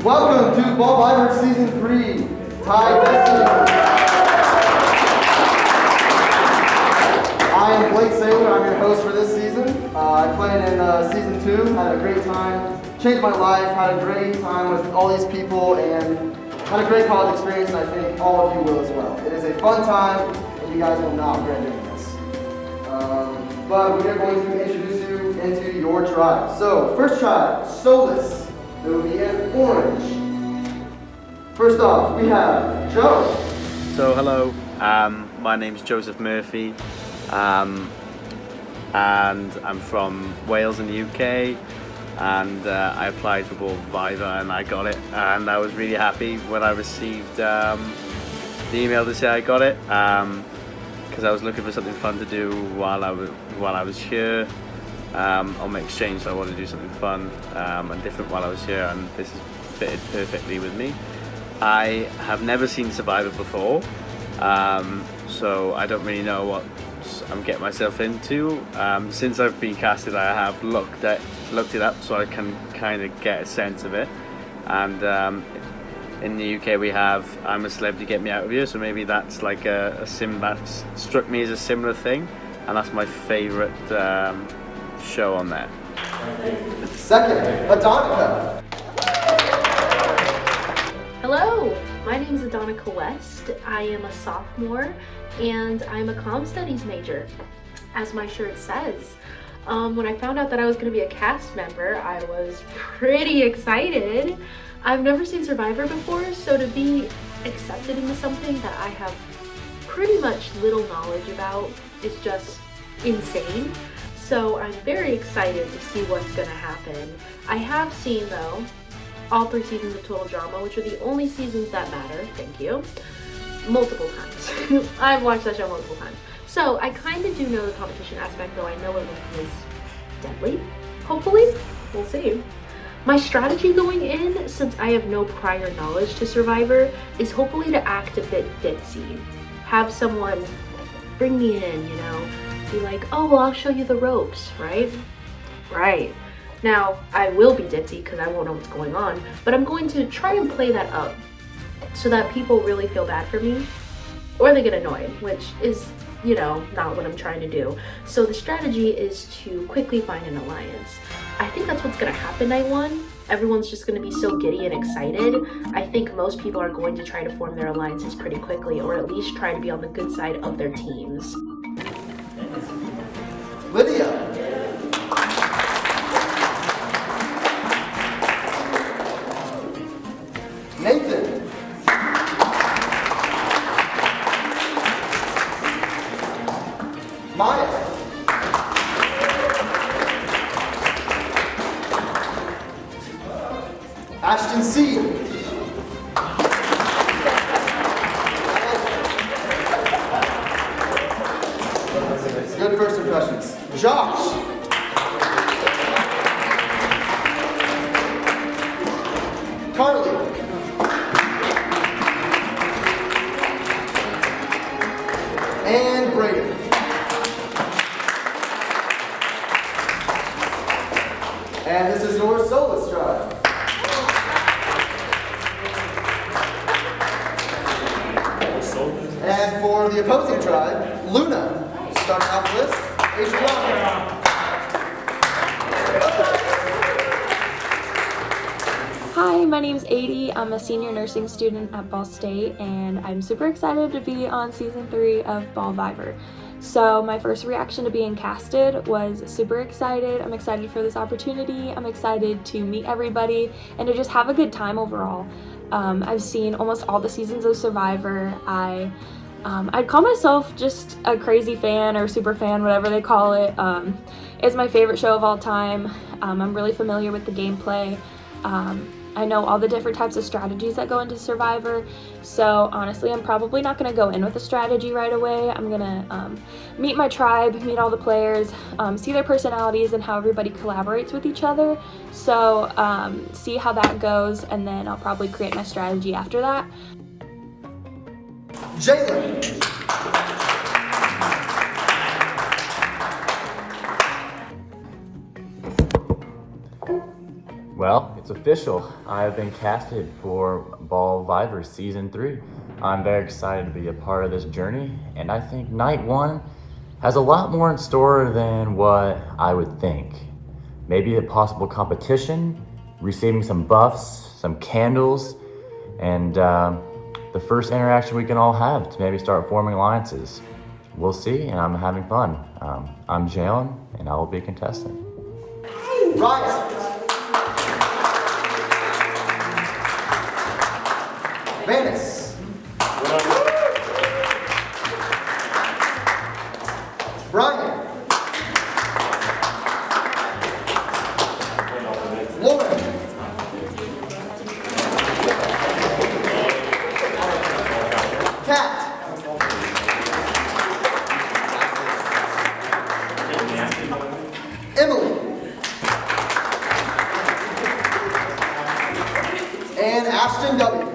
Welcome to Ballvivor Season 3, Destinies. I am Blake Saylor, I'm your host for this season. I played in Season 2, had a great time, changed my life, had a great time with all these people, and had a great college experience, and I think all of you will as well. It is a fun time, and you guys will not regret doing this. But we are going to introduce you into your tribe. So, first tribe, Solus. It will be in orange. First off, we have Joe. So hello, my name's Joseph Murphy, and I'm from Wales in the UK, and I applied for Ballvivor and I got it, and I was really happy when I received the email to say I got it, because I was looking for something fun to do while I was here. On my exchange, so I wanted to do something fun and different while I was here, and this has fitted perfectly with me. I have never seen Survivor before, so I don't really know what I'm getting myself into. Since I've been casted, I have looked it up so I can kind of get a sense of it. And in the UK we have I'm a Celebrity, Get Me Out of Here, so maybe that's like that struck me as a similar thing, and that's my favourite show on there. Second, Adonica. Hello, my name is Adonica West. I am a sophomore and I'm a comm studies major, as my shirt says. When I found out that I was going to be a cast member, I was pretty excited. I've never seen Survivor before, so to be accepted into something that I have pretty much little knowledge about is just insane. So I'm very excited to see what's going to happen. I have seen, though, all 3 seasons of Total Drama, which are the only seasons that matter, thank you, multiple times. I've watched that show multiple times. So I kind of do know the competition aspect, though I know it was deadly, hopefully. We'll see. My strategy going in, since I have no prior knowledge to Survivor, is hopefully to act a bit ditzy. Have someone bring me in, you know, be like, oh, well, I'll show you the ropes, right? Right. Now, I will be ditzy because I won't know what's going on, but I'm going to try and play that up so that people really feel bad for me, or they get annoyed, which is, you know, not what I'm trying to do. So the strategy is to quickly find an alliance. I think that's what's going to happen night 1. Everyone's just going to be so giddy and excited. I think most people are going to try to form their alliances pretty quickly, or at least try to be on the good side of their teams. Lydia. Nathan. Maya. Ashton C. Good first impressions. Josh. Carly. And Brayden. And this is your Solus tribe. And for the opposing tribe, Luna. Starting off the list, Adriana. Hi, my name's Adie. I'm a senior nursing student at Ball State, and I'm super excited to be on season 3 of Ballvivor. So my first reaction to being casted was super excited. I'm excited for this opportunity. I'm excited to meet everybody and to just have a good time overall. I've seen almost all the seasons of Survivor. I'd call myself just a crazy fan or super fan, whatever they call it. It's my favorite show of all time. I'm really familiar with the gameplay. I know all the different types of strategies that go into Survivor, so honestly I'm probably not going to go in with a strategy right away. I'm going to meet my tribe, meet all the players, see their personalities and how everybody collaborates with each other, so see how that goes, and then I'll probably create my strategy after that. Jalen. Well, it's official. I have been casted for Ballvivor Season 3. I'm very excited to be a part of this journey, and I think Night 1 has a lot more in store than what I would think. Maybe a possible competition, receiving some buffs, some candles, and the first interaction we can all have to maybe start forming alliances. We'll see, and I'm having fun. I'm Jalen, and I will be a contestant. Ryan. Venice. Brian. Lauren. Kat. Emily. And Ashton W.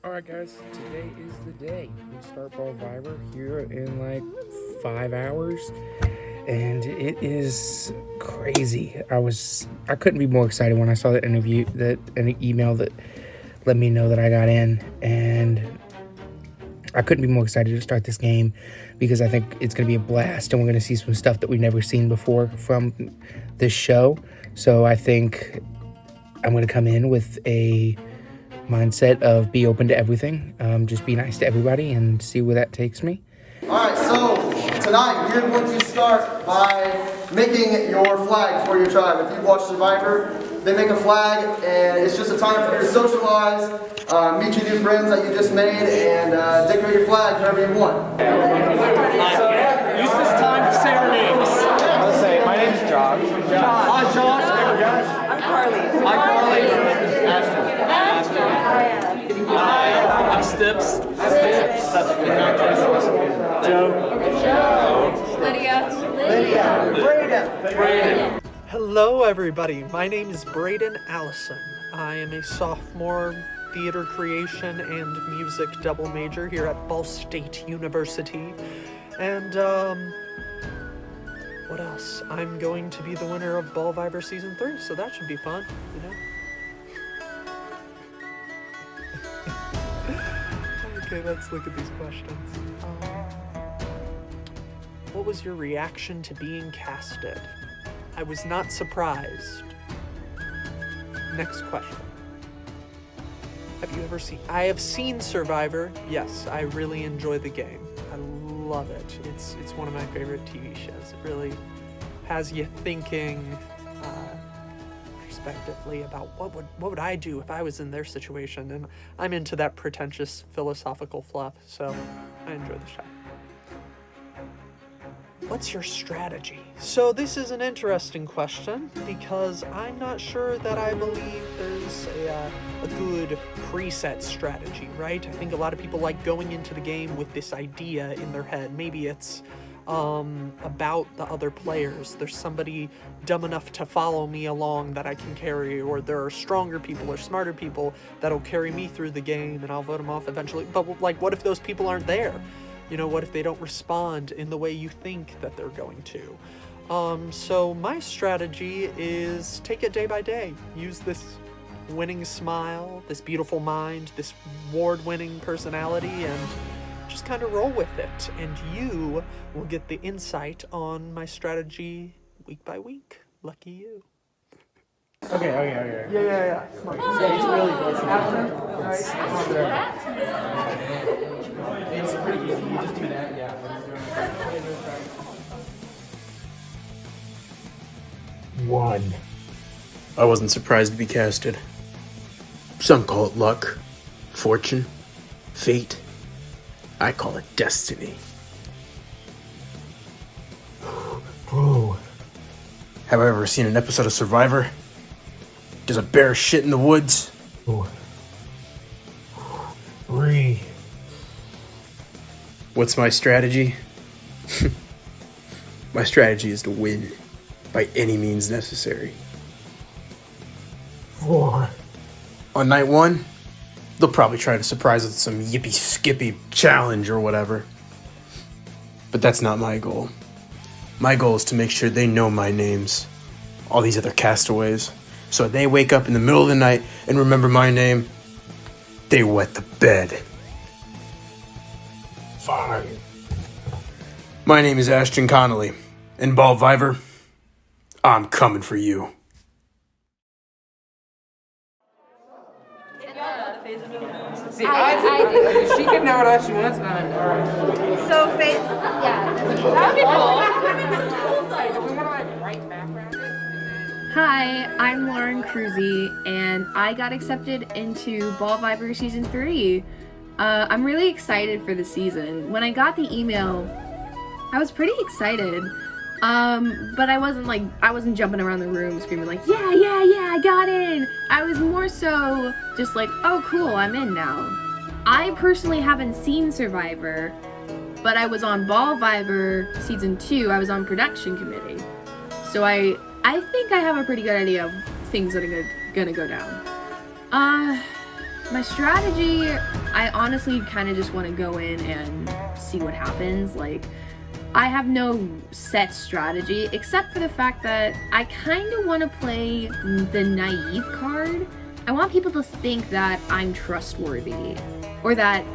Alright guys, today is the day. We start Ballvivor here in like 5 hours. And it is crazy. I couldn't be more excited when I saw that interview, an email that let me know that I got in. And I couldn't be more excited to start this game because I think it's going to be a blast and we're going to see some stuff that we've never seen before from this show. So I think I'm going to come in with a mindset of be open to everything, just be nice to everybody and see where that takes me. Alright, so tonight we're going to start by making your flag for your tribe. If you've watched Survivor, they make a flag and it's just a time for you to socialize, meet your new friends that you just made, and decorate your flag however you want. Use this time to say our names. Let's say, my name's Josh. Hi, Josh. I'm Carly. Hi, Carly. Ashton. I'm Stips. Joe. Lydia. Brayden. Hello, everybody. My name is Brayden Allison. I am a sophomore theater creation and music double major here at Ball State University. And, what else? I'm going to be the winner of Ballvivor Season 3, so that should be fun, you know? Okay, let's look at these questions. What was your reaction to being casted? I was not surprised. Next question. Have you ever seen... I have seen Survivor. Yes, I really enjoy the game. I love it. It's one of my favorite TV shows. It really has you thinking prospectively about what would I do if I was in their situation, and I'm into that pretentious philosophical fluff, so I enjoy the show. What's your strategy? So this is an interesting question because I'm not sure that I believe there's a good preset strategy, right? I think a lot of people like going into the game with this idea in their head. Maybe it's about the other players. There's somebody dumb enough to follow me along that I can carry, or there are stronger people or smarter people that'll carry me through the game and I'll vote them off eventually. But like, what if those people aren't there? You know, what if they don't respond in the way you think that they're going to? So my strategy is take it day by day. Use this winning smile, this beautiful mind, this award-winning personality, and just kind of roll with it. And you will get the insight on my strategy week by week. Lucky you. Okay. Yeah. Come on. Yeah, it's really good. It's pretty easy. You just do that, yeah. One. I wasn't surprised to be casted. Some call it luck, fortune, fate. I call it destiny. Bro. Have I ever seen an episode of Survivor? Does a bear shit in the woods? Three. What's my strategy? My strategy is to win by any means necessary. 4. On night 1, they'll probably try to surprise us with some yippee-skippy challenge or whatever. But that's not my goal. My goal is to make sure they know my names. All these other castaways. So they wake up in the middle of the night and remember my name. They wet the bed. Fine. My name is Ashton Connolly. And Ballvivor, I'm coming for you. See, I do. She can know what all she wants. So, Faith, Yeah, that would be cool. Do we want to like write background it? Hi, I'm Lauren Cruzy, and I got accepted into Ballvivor Season 3. I'm really excited for the season. When I got the email, I was pretty excited. But I wasn't jumping around the room screaming like, yeah, I got in. I was more so just like, oh cool, I'm in now. I personally haven't seen Survivor, but I was on Ballvivor Season 2. I was on production committee. So I think I have a pretty good idea of things that are gonna go down. My strategy, I honestly kind of just want to go in and see what happens. Like, I have no set strategy, except for the fact that I kind of want to play the naive card. I want people to think that I'm trustworthy, or that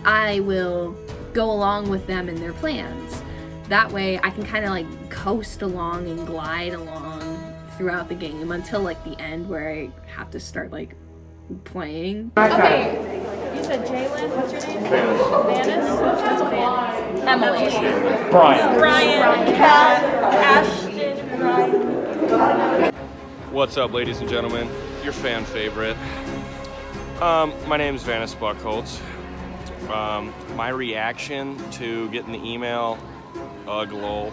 I will go along with them in their plans. That way I can kind of like coast along and glide along throughout the game until like the end where I have to start like playing. Okay, you said Jalen, what's your name? Vanis? What's Vanis? Emily. Brian, Kat, Ashton, Ryan. What's up, ladies and gentlemen? Your fan favorite. My name is Vanis Buckholtz. My reaction to getting the email, lol.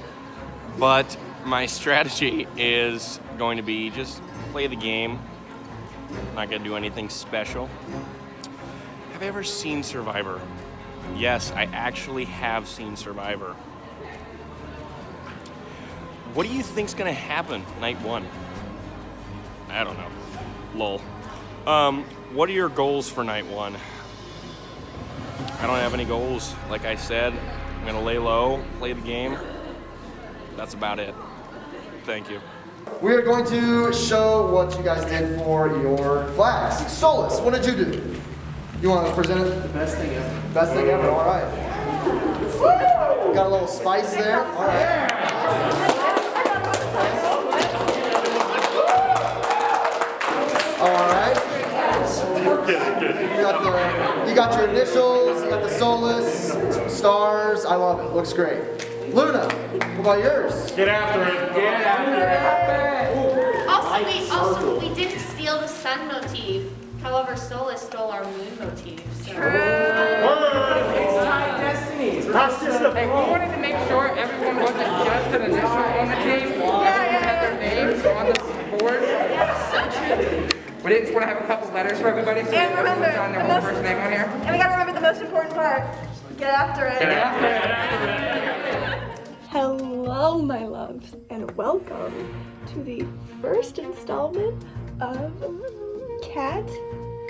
But my strategy is going to be just play the game. Not gonna do anything special. Have you ever seen Survivor? Yes, I actually have seen Survivor. What do you think's gonna happen night one? I don't know. Lol. What are your goals for night one? I don't have any goals. Like I said, I'm gonna lay low, play the game. That's about it. Thank you. We are going to show what you guys did for your flags. Solus, what did you do? You want to present it? The best thing ever. Best thing ever, all right. Got a little spice there, all right. All right. You got your initials, you got the Solus, stars. I love it, looks great. Luna, what about yours? Get after it. Get after it. Also, we didn't steal the sun motif. However, Solus stole our moon motif. So. It's tied Destinies. That's just a Hey, we wanted to make sure everyone wasn't just an initial on the team. Everyone had their names on the board. We didn't just want to have a couple letters for everybody, so And remember, everyone's on their whole first name on here. And we gotta remember the most important part. Get after it. Get after it. Hello, my loves, and welcome to the first installment of Cat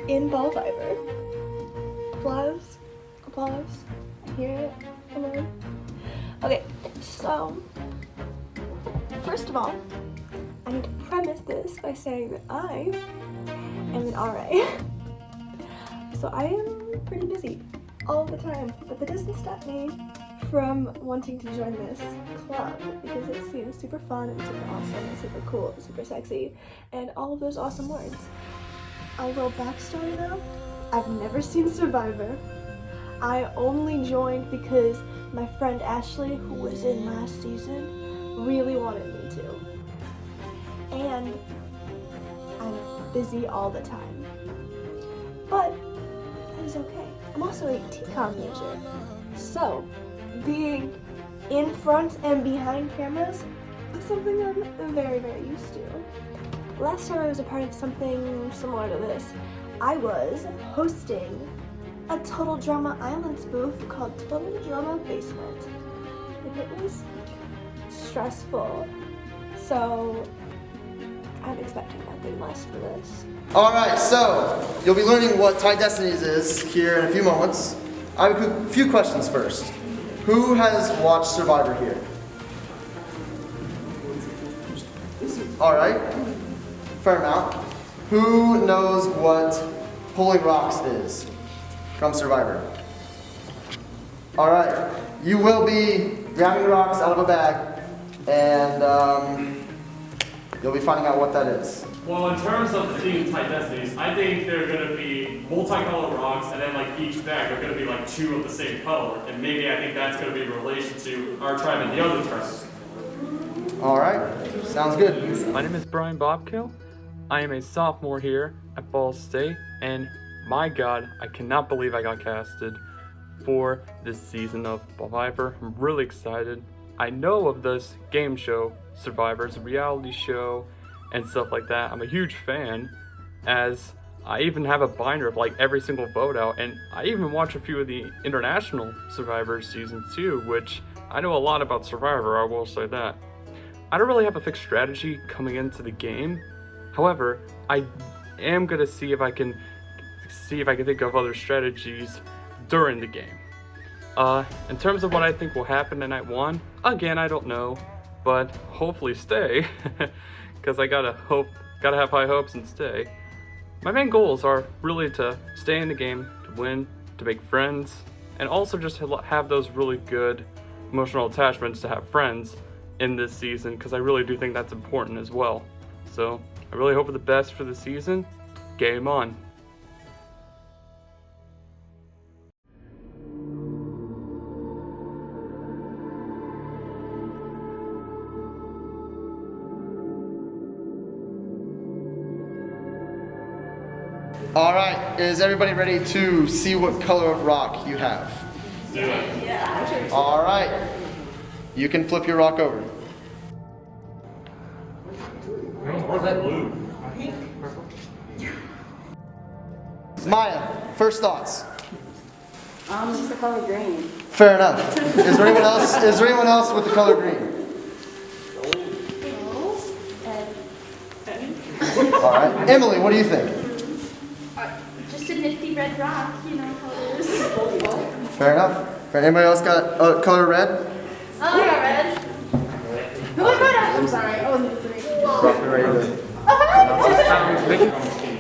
in Ballvivor. Applause, applause. I hear it. Come on. Okay, so first of all, I need to premise this by saying that I am an RA. So I am pretty busy all the time, but that doesn't stop me from wanting to join this club because it seems super fun and super awesome and super cool and super sexy and all of those awesome words. A little backstory though, I've never seen Survivor. I only joined because my friend Ashley, who was in last season, really wanted me to. And I'm busy all the time. But that is okay. I'm also a TCOM major. So, being in front and behind cameras is something I'm very, very used to. Last time I was a part of something similar to this, I was hosting a Total Drama Island spoof called Total Drama Basement. And it was stressful. So, I'm expecting nothing less for this. All right, so you'll be learning what Tied Destinies is here in a few moments. I have a few questions first. Who has watched Survivor here? All right. fair amount. Who knows what pulling rocks is from Survivor? All right, you will be grabbing rocks out of a bag, and you'll be finding out what that is. Well, in terms of the team type Destinies, I think they're going to be multicolored rocks, and then like each bag are going to be like 2 of the same color, and maybe I think that's going to be in relation to our tribe and the other tribes. All right, sounds good. My name is Brian Bobkill. I am a sophomore here at Ball State, and my God, I cannot believe I got casted for this season of Ballvivor. I'm really excited. I know of this game show, Survivor's a reality show, and stuff like that. I'm a huge fan, as I even have a binder of like every single vote out, and I even watch a few of the international Survivor season 2, which I know a lot about Survivor, I will say that. I don't really have a fixed strategy coming into the game. However, I am gonna see if I can think of other strategies during the game. In terms of what I think will happen in night 1, again, I don't know, but hopefully stay, because I gotta have high hopes and stay. My main goals are really to stay in the game, to win, to make friends, and also just have those really good emotional attachments to have friends in this season, because I really do think that's important as well. So I really hope for the best for the season. Game on. All right, is everybody ready to see what color of rock you have? Do it. Yeah. All right, you can flip your rock over. Where's that blue? Maya, first thoughts. It's the color green. Fair enough. Is there anyone else? Is there anyone else with the color green? All right, Emily, what do you think? Just a nifty red rock, you know how it is. Fair enough. Anybody else got color red? Oh, yeah, red. Who was red? I'm sorry, I wasn't listening.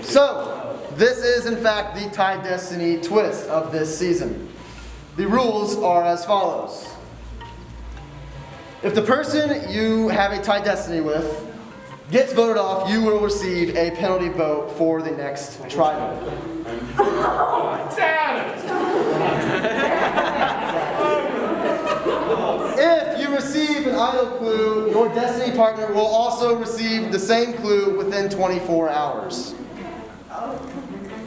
So, this is in fact the Tie Destiny twist of this season. The rules are as follows. If the person you have a Tie Destiny with gets voted off, you will receive a penalty vote for the next tribal. If you receive an idle clue, your Destiny partner will also receive the same clue within 24 hours.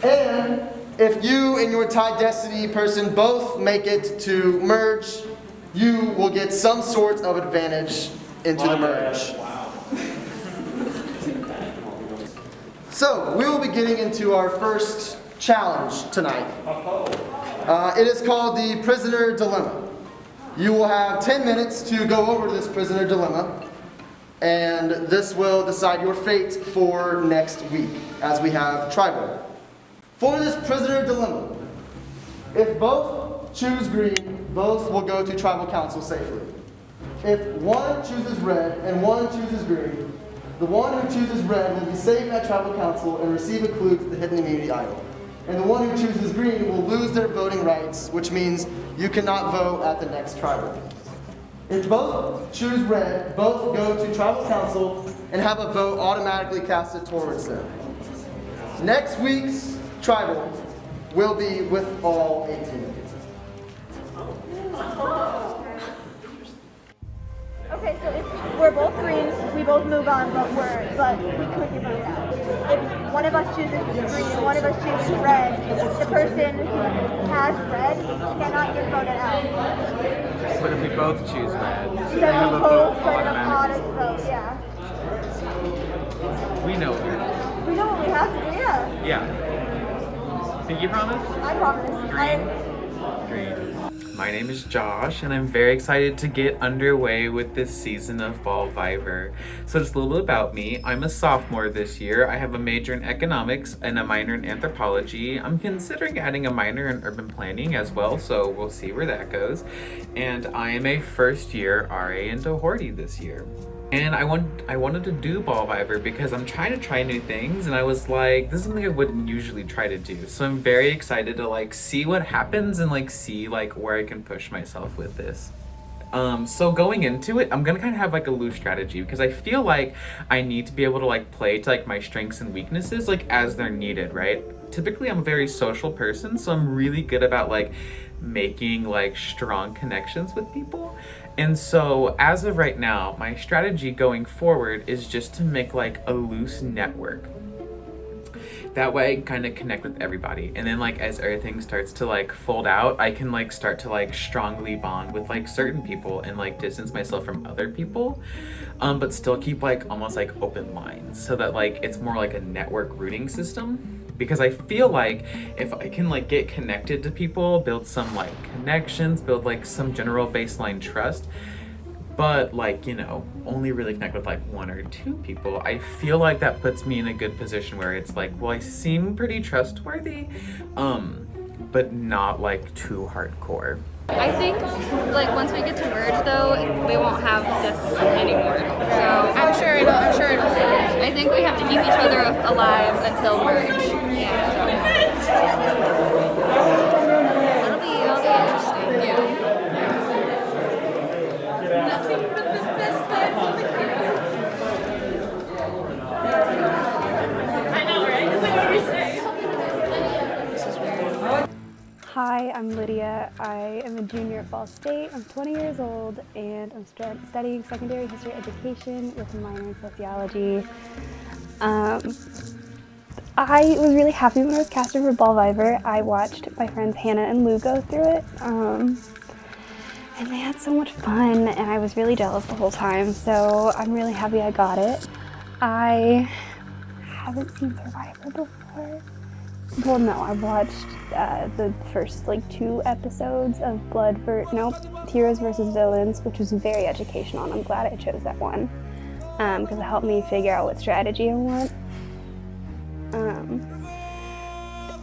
And if you and your Tie Destiny person both make it to merge, you will get some sort of advantage into the merge. So, we will be getting into our first challenge tonight. It is called the Prisoner Dilemma. You will have 10 minutes to go over this Prisoner Dilemma, and this will decide your fate for next week, as we have tribal. For this Prisoner Dilemma, if both choose green, both will go to tribal council safely. If one chooses red and one chooses green, the one who chooses red will be safe at tribal council and receive a clue to the hidden immunity idol. And the one who chooses green will lose their voting rights, which means you cannot vote at the next tribal. If both choose red, both go to tribal council and have a vote automatically casted towards them. Next week's tribal will be with all 18. Okay, so if we're both green, we both move on, but we could get voted out. If one of us chooses green and one of us chooses red, the person who has red cannot get voted out. What if we both choose red? So we both get an automatic vote, yeah. We know it. We know what we have to do, yeah. Yeah. Think you promise? I promise. Green. My name is Josh, and I'm very excited to get underway with this season of Ballvivor. So just a little bit about me. I'm a sophomore this year. I have a major in economics and a minor in anthropology. I'm considering adding a minor in urban planning as well, so we'll see where that goes. And I am a first year RA into Horty this year. And I wanted to do Ballvivor because I'm trying to try new things, and I was like, this is something I wouldn't usually try to do. So I'm very excited to like see what happens and like see like where I can push myself with this. So going into it, I'm gonna kind of have like a loose strategy because I feel like I need to be able to like play to like my strengths and weaknesses like as they're needed, right? Typically I'm a very social person, so I'm really good about like making like strong connections with people. And so as of right now, my strategy going forward is just to make like a loose network. That way I can kind of connect with everybody. And then like as everything starts to like fold out, I can like start to like strongly bond with like certain people and like distance myself from other people. But still keep like almost like open lines so that like it's more like a network routing system. Because I feel like if I can like get connected to people, build some like connections, build like some general baseline trust, but like, you know, only really connect with like one or two people, I feel like that puts me in a good position where it's like, well, I seem pretty trustworthy, but not like too hardcore. I think like once we get to merge though, we won't have this anymore. So I'm sure it'll I think we have to keep each other alive until merge. Yeah. It'll be interesting. I know, right? What do you say? Hi, I'm Lydia. I am a junior at Ball State. I'm 20 years old and I'm studying secondary history education with a minor in sociology. I was really happy when I was casted for Ballvivor. I watched my friends Hannah and Lou go through it, and they had so much fun, and I was really jealous the whole time, so I'm really happy I got it. I haven't seen Survivor before. Well, no, I watched the first like 2 episodes of Heroes versus Villains, which was very educational, and I'm glad I chose that one because it helped me figure out what strategy I want.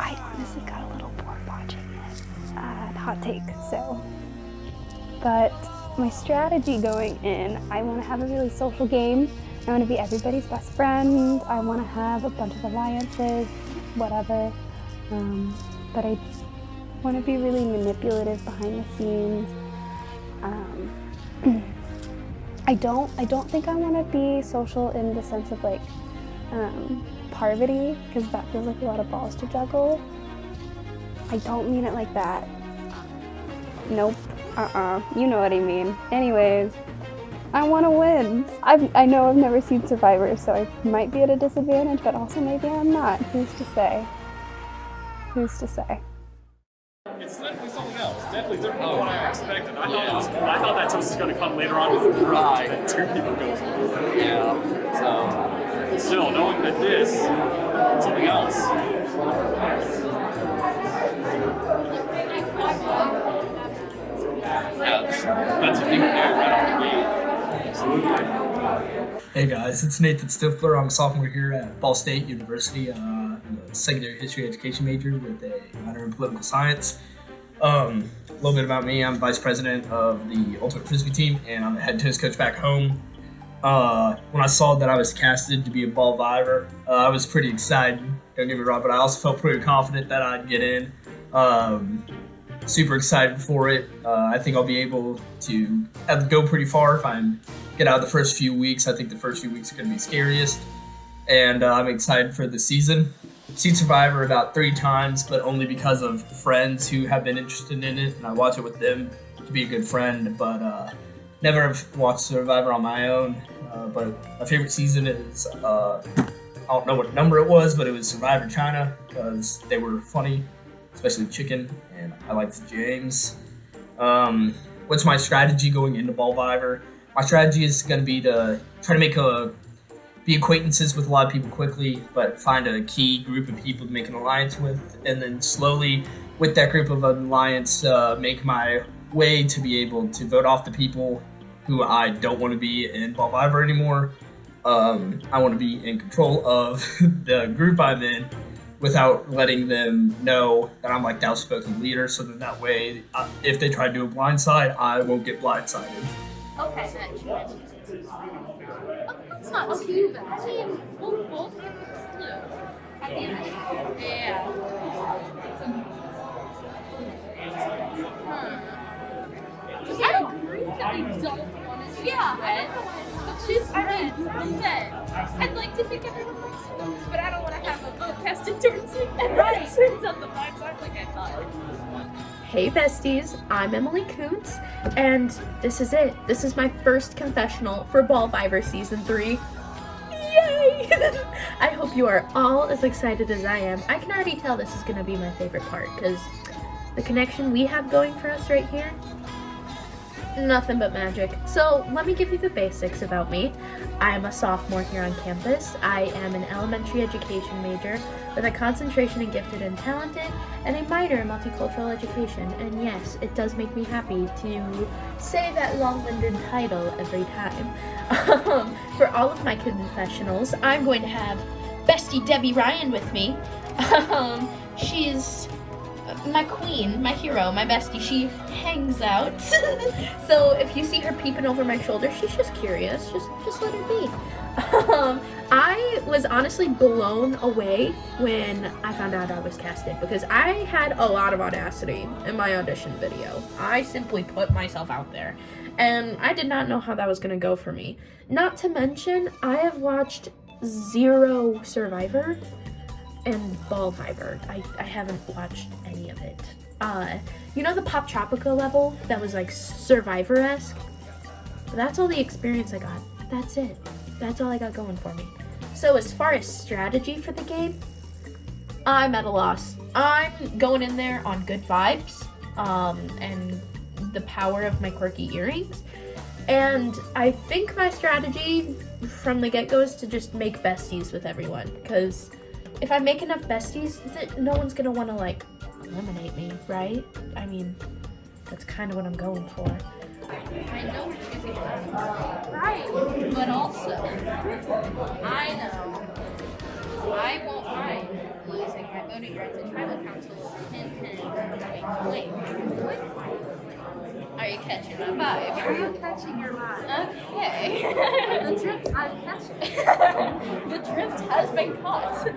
I honestly got a little bored watching it. Hot take, so. But my strategy going in, I want to have a really social game. I want to be everybody's best friend. I want to have a bunch of alliances, whatever. But I want to be really manipulative behind the scenes. I don't think I want to be social in the sense of like parvati, because that feels like a lot of balls to juggle. I don't mean it like that. Nope. You know what I mean. Anyways, I want to win. I know I've never seen Survivor, so I might be at a disadvantage, but also maybe I'm not. Who's to say? Who's to say? It's definitely something else. Definitely different than what I expected. I thought that toast was going to come later on with the ride that 2 people go through. Yeah. So, still, knowing that this, something else. Yeah, that's a thing there right off the gate. Absolutely. Hey guys, it's Nathan Stifler. I'm a sophomore here at Ball State University. I'm a secondary history education major with a minor in political science. A little bit about me, I'm vice president of the Ultimate Frisbee team, and I'm a head tennis coach back home. When I saw that I was casted to be a Ballvivor, I was pretty excited, don't get me wrong, but I also felt pretty confident that I'd get in. Super excited for it. I think I'll be able to go pretty far if I get out of the first few weeks. I think the first few weeks are going to be scariest, and I'm excited for the season. I've seen Survivor about 3 times, but only because of friends who have been interested in it, and I watch it with them to be a good friend, but never have watched Survivor on my own. But my favorite season is, I don't know what number it was, but it was Survivor China, because they were funny, especially Chicken, and I liked James. What's my strategy going into Ballvivor? My strategy is going to be to try to be acquaintances with a lot of people quickly, but find a key group of people to make an alliance with, and then slowly, with that group of alliance, make my way to be able to vote off the people who I don't want to be in Ballvivor anymore. I want to be in control of the group I'm in without letting them know that I'm like the outspoken leader, so that way, if they try to do a blindside, I won't get blindsided. Okay. It's not too bad. I mean, we'll both get the flu at the end of the day. Yeah. I agree that I don't want to choose red. But choose red instead. I'd like to think everyone likes blues, but I don't want to have a vote casted towards me. And red turns out the vibes aren't like I thought. Hey besties, I'm Emily Kuntz, and this is it. This is my first confessional for Ballvivor Season 3. Yay! I hope you are all as excited as I am. I can already tell this is going to be my favorite part, because the connection we have going for us right here, nothing but magic. So let me give you the basics about me. I am a sophomore here on campus. I am an elementary education major with a concentration in gifted and talented and a minor in multicultural education. And yes, it does make me happy to say that long-winded title every time. For all of my confessionals, I'm going to have bestie Debbie Ryan with me. She's my queen, my hero, my bestie. She hangs out. So if you see her peeping over my shoulder, she's just curious. Just let her be. I was honestly blown away when I found out I was casted because I had a lot of audacity in my audition video. I simply put myself out there and I did not know how that was going to go for me. Not to mention, I have watched 0 Survivor and Ballvivor. I haven't watched any of it. You know the Pop Tropica level that was like Survivor-esque? That's all the experience I got. That's it. That's all I got going for me. So as far as strategy for the game, I'm at a loss. I'm going in there on good vibes, and the power of my quirky earrings. And I think my strategy from the get-go is to just make besties with everyone, because if I make enough besties, no one's gonna want to like eliminate me, right? I mean, that's kind of what I'm going for. I know we're choosing right, but also, I know I won't mind losing my voting rights in tribal council and wait. Are you catching my vibe? I am catching your vibe. Okay. The drift I'm catching. The drift has been caught.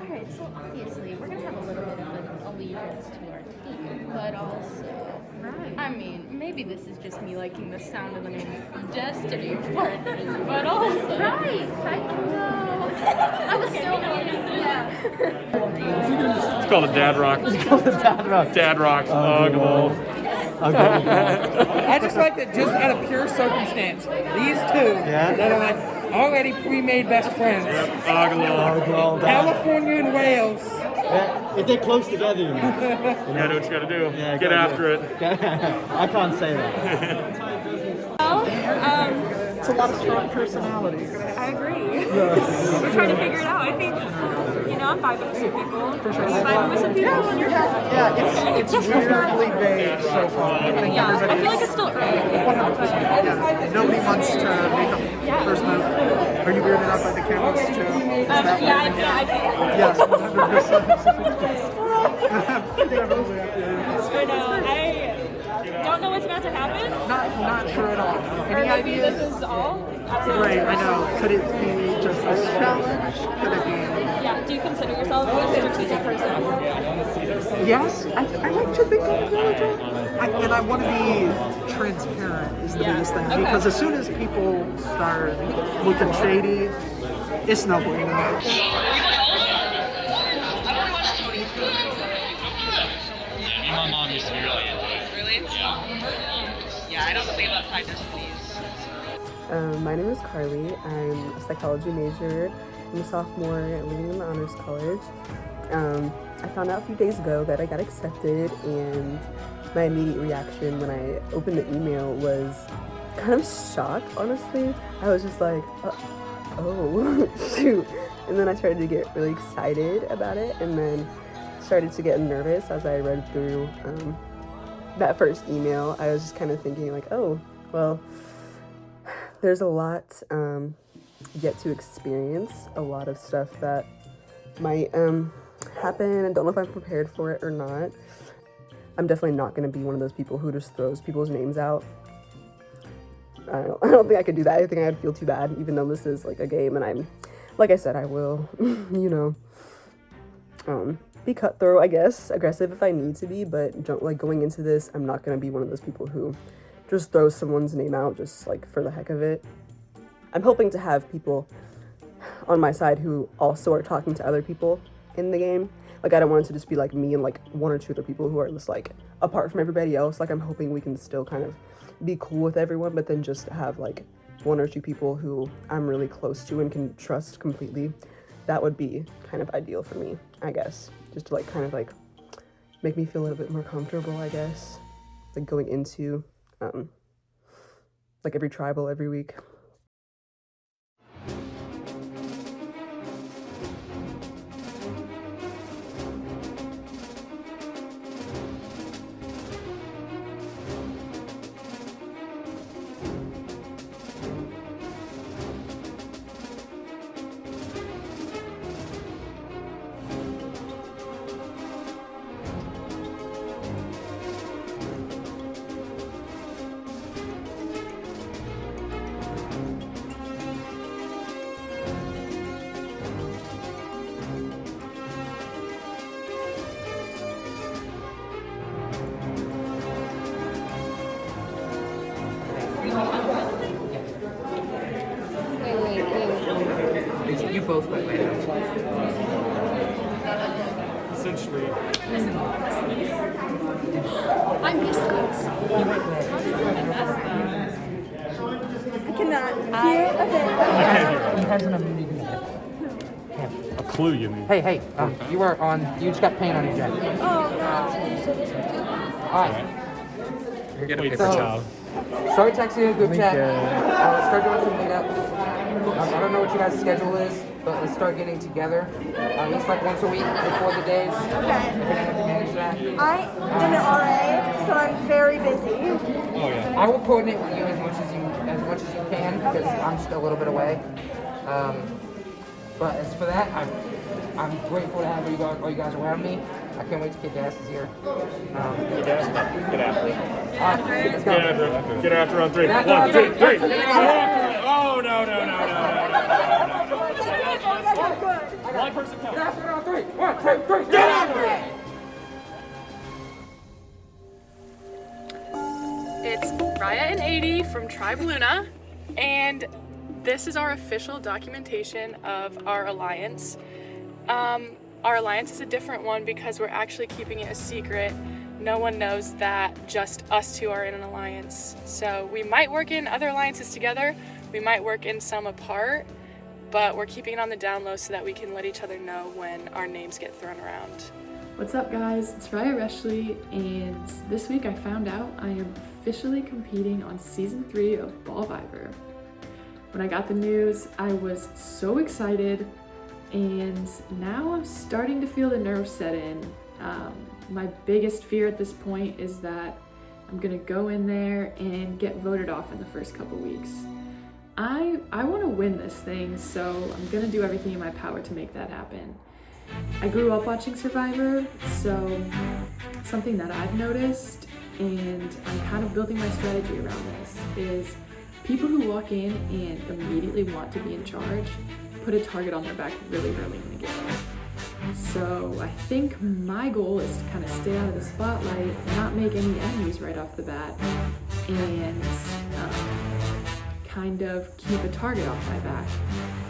Alright, so obviously we're gonna have a little bit of an allegiance to our team, but also, I mean, maybe this is just me liking the sound of the name Destiny partners, but also, right, I know. I was still yeah. It's called a dad rock. It's called a dad rock. Dad rock. Ugh. I just like that just out of pure circumstance, these two that are like already pre-made best friends. Yep. California and Wales. Yeah, if they're close together, you know. You gotta do what you gotta do. Yeah, Get after it. I can't say that. It's a lot of strong personalities. I agree. We're trying to figure it out. I think, I'm vibing with some people. For sure. Are you vibing with some people? Yeah, it's weirdly vague so far. I think I feel like it's still early. 100%. Yeah. Nobody wants to make a first move. Are you weirded out by the cameras too? I can't. Yes, 100%. I know. I don't know what's about to happen. Not sure at all. Any ideas? This is all? Right, I know. Could it be just this challenge? Could it be? Yeah, do you consider yourself a strategic person? Yes, I like to think I'm intelligent. And I want to be transparent is the biggest thing. Okay. Because as soon as people start looking shady, it's no bueno. My mom used to be really into it. Really? Yeah, I don't believe outside Destinies. My name is Carly. I'm a psychology major. I'm a sophomore living in the Honors College. I found out a few days ago that I got accepted, and my immediate reaction when I opened the email was kind of shock, honestly. I was just like, oh, shoot. And then I started to get really excited about it, and then started to get nervous as I read through that first email. I was just kind of thinking like, oh, well, there's a lot yet to experience, a lot of stuff that might happen. I don't know if I'm prepared for it or not. I'm definitely not going to be one of those people who just throws people's names out I don't think I could do that. I think I'd feel too bad, even though this is like a game, and like I said, I will, be cutthroat, I guess, aggressive if I need to be, but like going into this, I'm not gonna be one of those people who just throws someone's name out just like for the heck of it. I'm hoping to have people on my side who also are talking to other people in the game. Like, I don't want it to just be like me and like one or two other people who are just like apart from everybody else. Like, I'm hoping we can still kind of be cool with everyone, but then just have like one or two people who I'm really close to and can trust completely. That would be kind of ideal for me, I guess. Just to like kind of like make me feel a little bit more comfortable, I guess. Like going into like every tribal every week. You both went later. Essentially. I'm Destinies. I cannot hear a thing. He has an immunity. A clue, you mean? Hey, you are on. You just got paint on your jacket. Oh, no. Alright. Wait for child. Start texting a group chat. Let's start doing some meetups. I don't know what you guys' schedule is, but let's start getting together. At least like once a week before the days. Okay. If anyone can manage that. I am an RA, so I'm very busy. Oh yeah. I will coordinate with you as much as you can because I'm just a little bit away. But as for that, I'm grateful to have all you guys around me. I can't wait to kick asses here. Get after it. Alright, let's go. Get after on three. One, two, three. Oh no. One person count. Get after it on three. 1, 2, 3. Get after it! It's Raya and 80 from Tribe Luna, and this is our official documentation of our alliance. Our alliance is a different one because we're actually keeping it a secret. No one knows that just us two are in an alliance. So we might work in other alliances together, we might work in some apart, but we're keeping it on the down low so that we can let each other know when our names get thrown around. What's up guys, it's Raya Reshley, and this week I found out I am officially competing on season 3 of Ballvivor. When I got the news, I was so excited, and now I'm starting to feel the nerves set in. My biggest fear at this point is that I'm gonna go in there and get voted off in the first couple weeks. I want to win this thing, so I'm gonna do everything in my power to make that happen. I grew up watching Survivor, so something that I've noticed, and I'm kind of building my strategy around this, is people who walk in and immediately want to be in charge put a target on their back really early in the game. So I think my goal is to kind of stay out of the spotlight, not make any enemies right off the bat, and kind of keep a target off my back.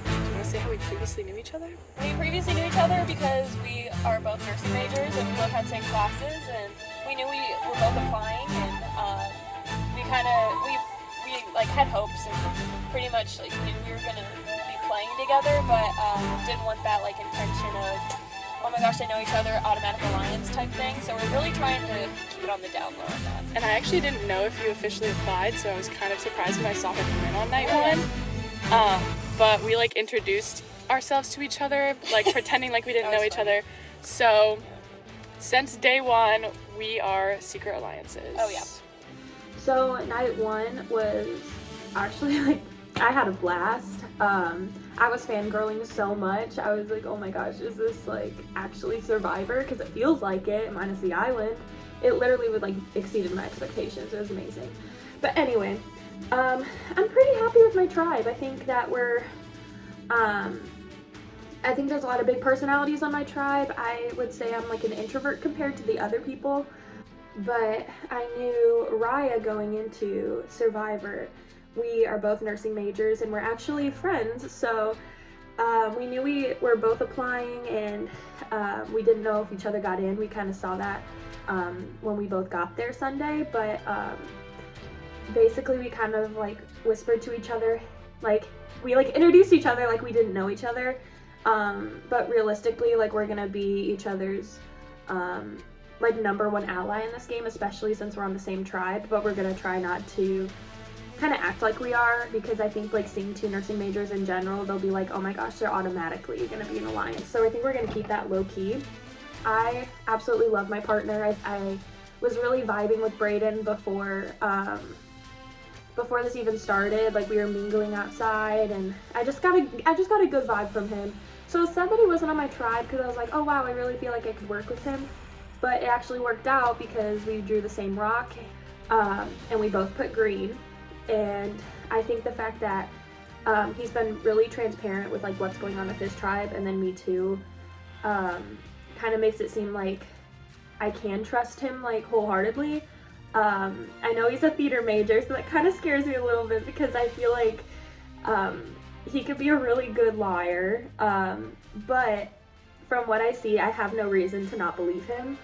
Do you want to say how we previously knew each other? We previously knew each other because we are both nursing majors and we both had the same classes, and we knew we were both applying, and we like had hopes and pretty much like knew we were gonna be playing together, but didn't want that like intention of, oh my gosh, they know each other, automatic alliance type thing. So we're really trying to keep it on the down low on that. And I actually didn't know if you officially applied, so I was kind of surprised when I saw her come in on night 1. But we like introduced ourselves to each other, like pretending like we didn't know each other. So since day 1, we are secret alliances. Oh yeah. So night 1 was actually like, I had a blast. I was fangirling so much. I was like, oh my gosh, is this like actually Survivor? Because it feels like it, minus the island. It literally would like exceeded my expectations. It was amazing. But anyway, I'm pretty happy with my tribe. I think that I think there's a lot of big personalities on my tribe. I would say I'm like an introvert compared to the other people, but I knew Raya going into Survivor. We are both nursing majors and we're actually friends, so we knew we were both applying, and we didn't know if each other got in. We kind of saw that when we both got there Sunday, but basically we kind of like whispered to each other, like we like introduced each other like we didn't know each other, but realistically like we're gonna be each other's like #1 ally in this game, especially since we're on the same tribe, but we're gonna try not to kind of act like we are, because I think like seeing 2 nursing majors in general, they'll be like, oh my gosh, they're automatically gonna be an alliance. So I think we're gonna keep that low key. I absolutely love my partner. I was really vibing with Brayden before this even started. Like we were mingling outside, and I just got a good vibe from him. So it's sad that he wasn't on my tribe, because I was like, oh wow, I really feel like I could work with him. But it actually worked out because we drew the same rock, and we both put green. And I think the fact that he's been really transparent with like what's going on with his tribe, and then me too, kind of makes it seem like I can trust him like wholeheartedly. I know he's a theater major, so that kind of scares me a little bit, because I feel like he could be a really good liar, but from what I see, I have no reason to not believe him.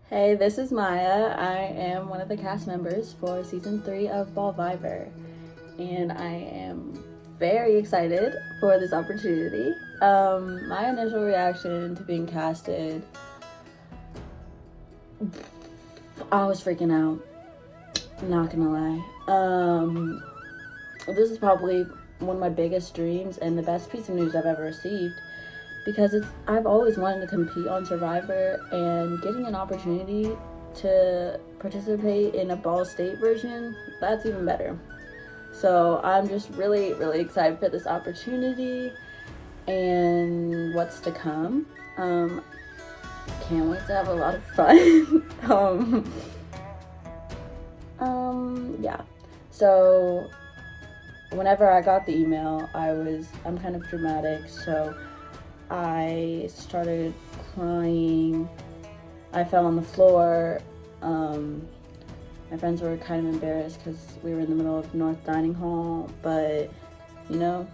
Hey, this is Maya. I am one of the cast members for season 3 of Ballvivor, and I am very excited for this opportunity. My initial reaction to being casted, I was freaking out, not gonna lie. This is probably one of my biggest dreams and the best piece of news I've ever received, because I've always wanted to compete on Survivor, and getting an opportunity to participate in a Ball State version, that's even better. So I'm just really, really excited for this opportunity and what's to come. Can't wait to have a lot of fun. Yeah. So whenever I got the email, I'm kind of dramatic, so I started crying. I fell on the floor. My friends were kind of embarrassed because we were in the middle of North Dining Hall, but you know,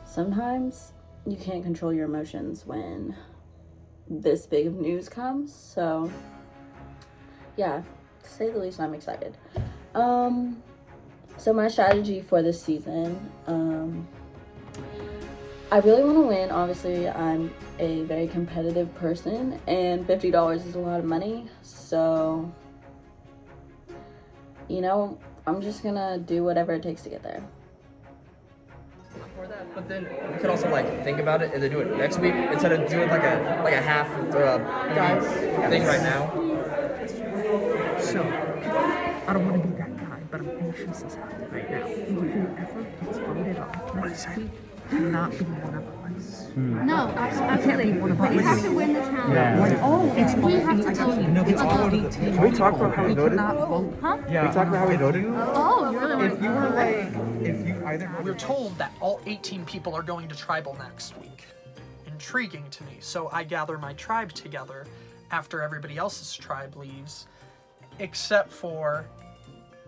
sometimes you can't control your emotions when this big of news comes. So yeah, to say the least, I'm excited. So my strategy for this season, I really want to win. Obviously, I'm a very competitive person, and $50 is a lot of money. So, you know, I'm just gonna do whatever it takes to get there. But then we could also like think about it and then do it next week instead of doing like a half thing right now. So, I don't want to be that guy, but I'm anxious as hell right now. Whoever gets voted off next week cannot be one of us. No, absolutely. But you have to win the challenge. Yeah. Oh, it's we have to vote. No, it's all Can we talk about how we voted? vote. Huh? Yeah. We talk about how we voted? Oh, you really want If you were like, if you either... We're told that all 18 people are going to tribal next week. Intriguing to me. So I gather my tribe together after everybody else's tribe leaves, except for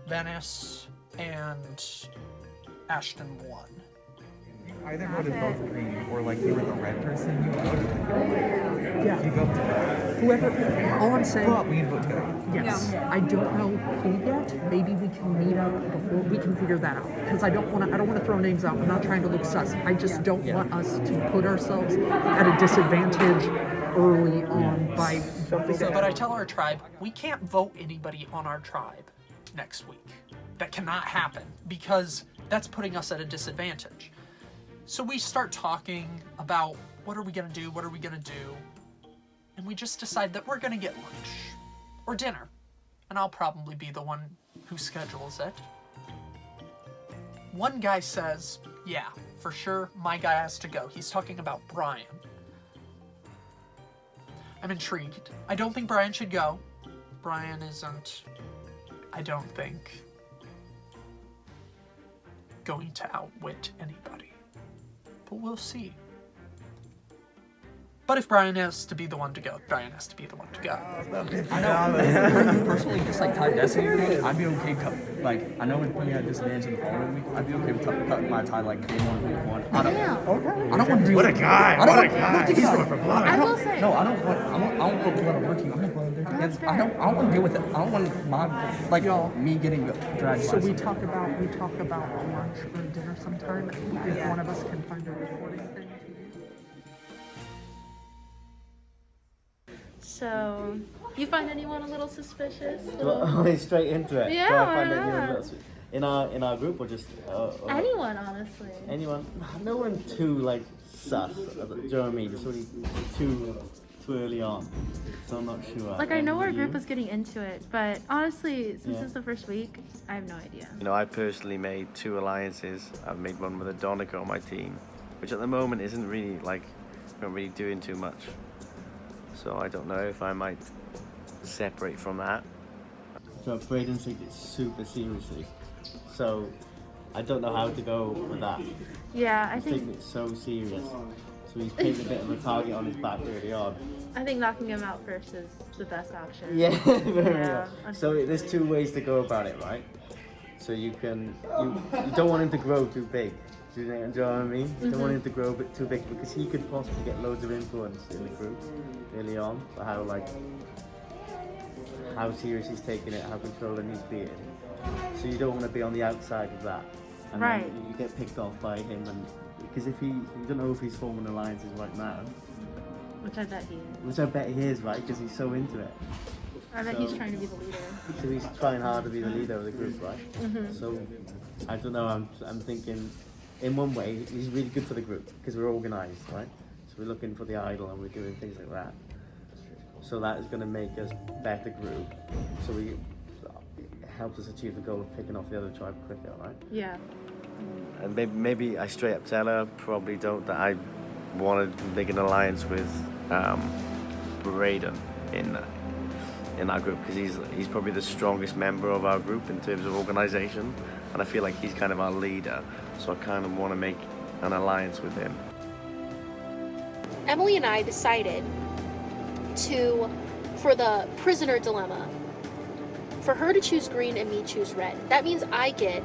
Venice and Ashton 1. Either voted both green or like you were the red person, you voted together. You vote together. Whoever, all I'm saying. But we vote together. Yes. Yeah. I don't know who yet. Maybe we can meet up before we can figure that out. Because I don't want to throw names out. I'm not trying to look sus. I just don't want us to put ourselves at a disadvantage early on by jumping. So, but I tell our tribe, we can't vote anybody on our tribe next week. That cannot happen because that's putting us at a disadvantage. So we start talking about what are we gonna do, and we just decide that we're gonna get lunch or dinner, and I'll probably be the one who schedules it. One guy says, yeah, for sure, my guy has to go. He's talking about Brian. I'm intrigued. I don't think Brian should go. Brian isn't I don't think going to outwit anybody. But we'll see. But if Brian has to be the one to go, Brian has to be the one to go. I know. Personally, just like tie Destiny, I'd be okay. I know we're putting out Destinies in the following week. I'd be okay with cutting my tie like day one, week one. I don't want to do. What a guy! I What a guy! think he's going for blood. I will say. No, I don't want blood working. I'm not blood. I don't want to deal with it. I don't want me getting dragged. So we talk about lunch or dinner sometime. If one of us can find a recording thing. So, you find anyone a little suspicious? Straight into it. Yeah, Do I find why anyone not? else in our group or just Anyone, honestly. anyone? No one too like sus. Do you know what I mean? Just really too early on. So I'm not sure. Like, I know our You? group was getting into it, but honestly, since Yeah. it's the first week, I have no idea. You know, I personally made 2 alliances. I've made one with Adonica on my team, which at the moment isn't really not really doing too much. So I don't know if I might separate from that. So Braden takes it super seriously. So I don't know how to go with that. Yeah, I He's think taking it so serious. So he's putting a bit of a target on his back early on. knocking him out first is the best option. Yeah, very Yeah, well. So there's 2 ways to go about it, right? So you don't want him to grow too big. Do you know what I mean? You don't want him to grow a bit too big because he could possibly get loads of influence in the group early on for how serious he's taking it, how controlling he's being. So you don't want to be on the outside of that. And Right. then you get picked off by him, and because you don't know if he's forming alliances right now. Which I bet he is. Which I bet he is, right? Because he's so into it. I bet he's trying to be the leader. So he's trying hard to be the leader of the group, right? Mhm. So I don't know. I'm thinking, in one way, he's really good for the group because we're organised, right? So we're looking for the idol and we're doing things like that. So that is going to make us a better group. So it helps us achieve the goal of picking off the other tribe quicker, right? Yeah. And maybe I straight up tell her, probably don't, that I want to make an alliance with Braden in our group, because he's probably the strongest member of our group in terms of organisation, and I feel like he's kind of our leader, so I kind of want to make an alliance with him. Emily and I decided for the prisoner dilemma, for her to choose green and me choose red. That means I get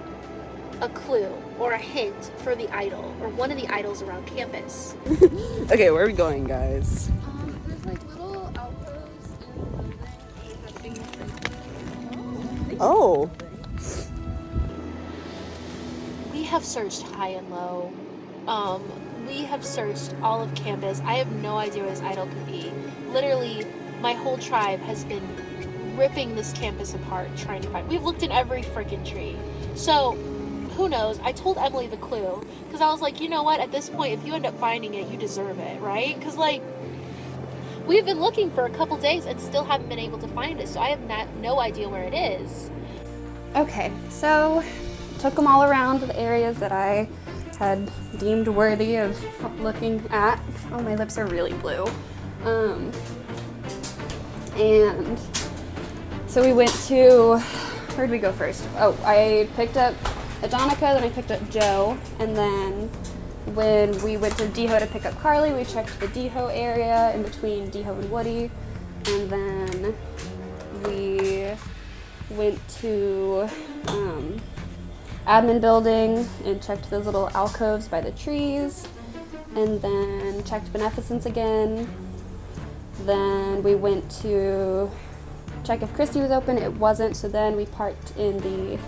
a clue or a hint for the idol or one of the idols around campus. Okay, where are we going, guys? There's like little alcoves and Oh. We have searched high and low. We have searched all of campus. I have no idea where this idol could be. Literally, my whole tribe has been ripping this campus apart trying to find. We've looked in every freaking tree. So, who knows? I told Emily the clue because I was like, you know what? At this point, if you end up finding it, you deserve it, right? Because like, we've been looking for a couple days and still haven't been able to find it. So I have no idea where it is. Okay, so took them all around the areas that I had deemed worthy of looking at. Oh, my lips are really blue. And so we went to, where'd we go first? Oh, I picked up Adonica, then I picked up Joe, and then when we went to Deho to pick up Carly, we checked the Deho area in between Deho and Woody, and then we went to admin building and checked those little alcoves by the trees, and then checked Beneficence again. Then we went to check if Christie was open. It wasn't, so then we parked in the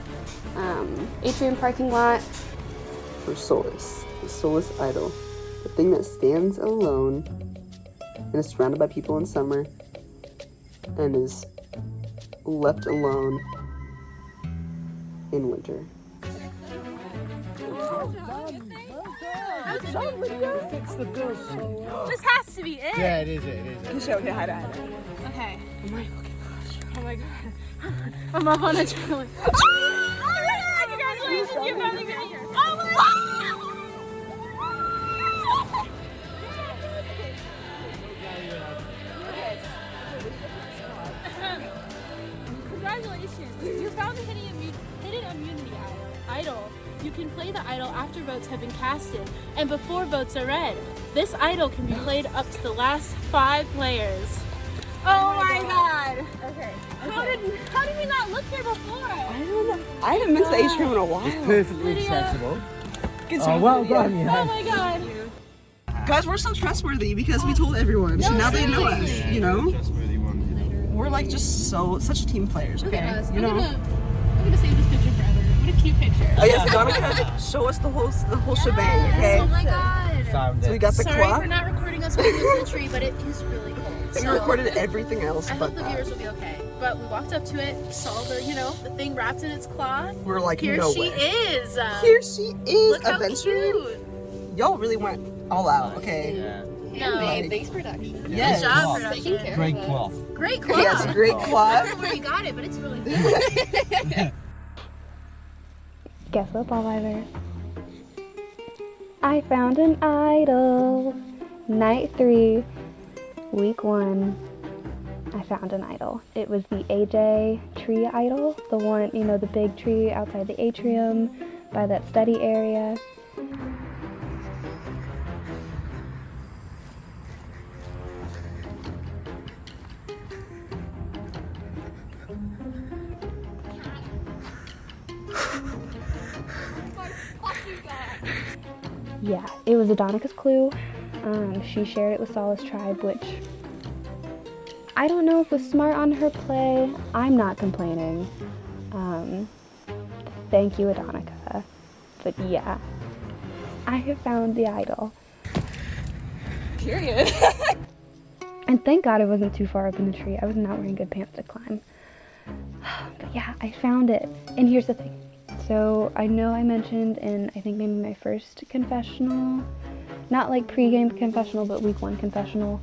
atrium parking lot. For Solus, the Solus idol, the thing that stands alone and is surrounded by people in summer and is left alone in winter. This has to be it. Yeah, it is. Okay, hide it. Okay. Oh my fucking gosh. Oh my god. I'm up on a trampoline. Congratulations, you finally made it here. Oh my Congratulations. You found can play the idol after votes have been casted and before votes are read. This idol can be played up to the last 5 players. Oh my god. Okay. How did we not look here before? I don't know. I haven't been to the atrium in a while. It's perfectly accessible. Good Oh, job, well Lydia. done, yeah. Oh my god. Guys, we're so trustworthy because we told everyone. So now they know us, you know? We're like just such team players, okay? You know? I'm gonna save this picture forever. What a cute picture. Oh yes, Donica, show us the whole shebang, okay? Oh my god. Found So we got the Sorry clock. for not recording us holding the tree, but it is really cold. We So recorded everything else I but hope the that. viewers will be okay. But we walked up to it, saw the, the thing wrapped in its cloth. We're like, Here no she way. is. Here she is, Look how adventuring. cute. Y'all really went all out, okay? Handmade. Thanks, production. Yes. Good job, production. Great cloth. Great cloth. Yes, great I cloth. don't know where you got it, but it's really good. Guess what, Ballvivor? I found an idol. Night 3, week 1. I found an idol. It was the AJ tree idol, the one, the big tree outside the atrium by that study area. Yeah, it was Adonica's clue. She shared it with Sole's tribe, which I don't know if was smart on her play. I'm not complaining. Thank you, Adonica. But yeah, I have found the idol. Period. And thank God it wasn't too far up in the tree. I was not wearing good pants to climb. But yeah, I found it. And here's the thing. So I know I mentioned in, I think maybe my first confessional, not like pre-game confessional, but week 1 confessional,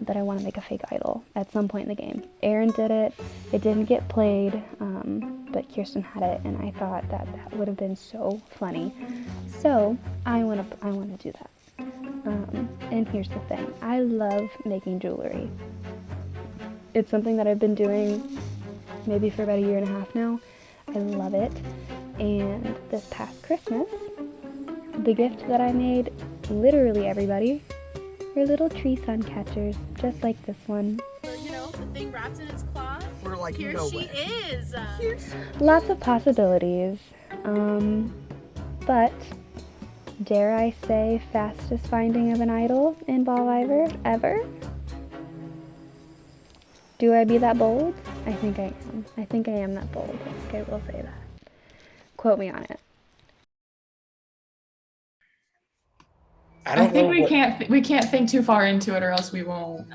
that I want to make a fake idol at some point in the game. Aaron did it. It didn't get played, but Kirsten had it, and I thought that would have been so funny. So I want to do that. And here's the thing. I love making jewelry. It's something that I've been doing maybe for about 1.5 years now. I love it. And this past Christmas, the gift that I made literally everybody were little tree sun catchers, just like this one. The thing wrapped in its cloth. We're like, Here no she way. is. Lots of possibilities. But dare I say fastest finding of an idol in Ballvivor ever? Do I be that bold? I think I am. I think I am that bold. I think I will say that. Quote me on it. I think we can't think too far into it, or else we won't.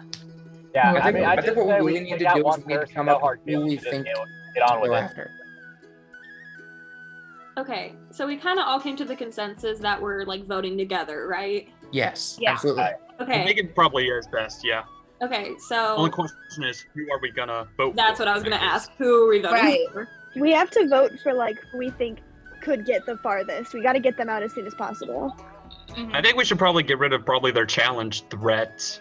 Yeah, I think what say we really need to got do one is we need to person, come no up hard with who we feelings, just think get on with go it. after. Okay, so we kind of all came to the consensus that we're like voting together, right? Yes, Yeah. absolutely. Okay. I think it probably is best, yeah. Okay, so Only question is, who are we gonna vote that's for? what I was gonna ask. Who are we voting Right. for? We have to vote for who we think could get the farthest. We got to get them out as soon as possible. I think we should probably get rid of their challenge threats.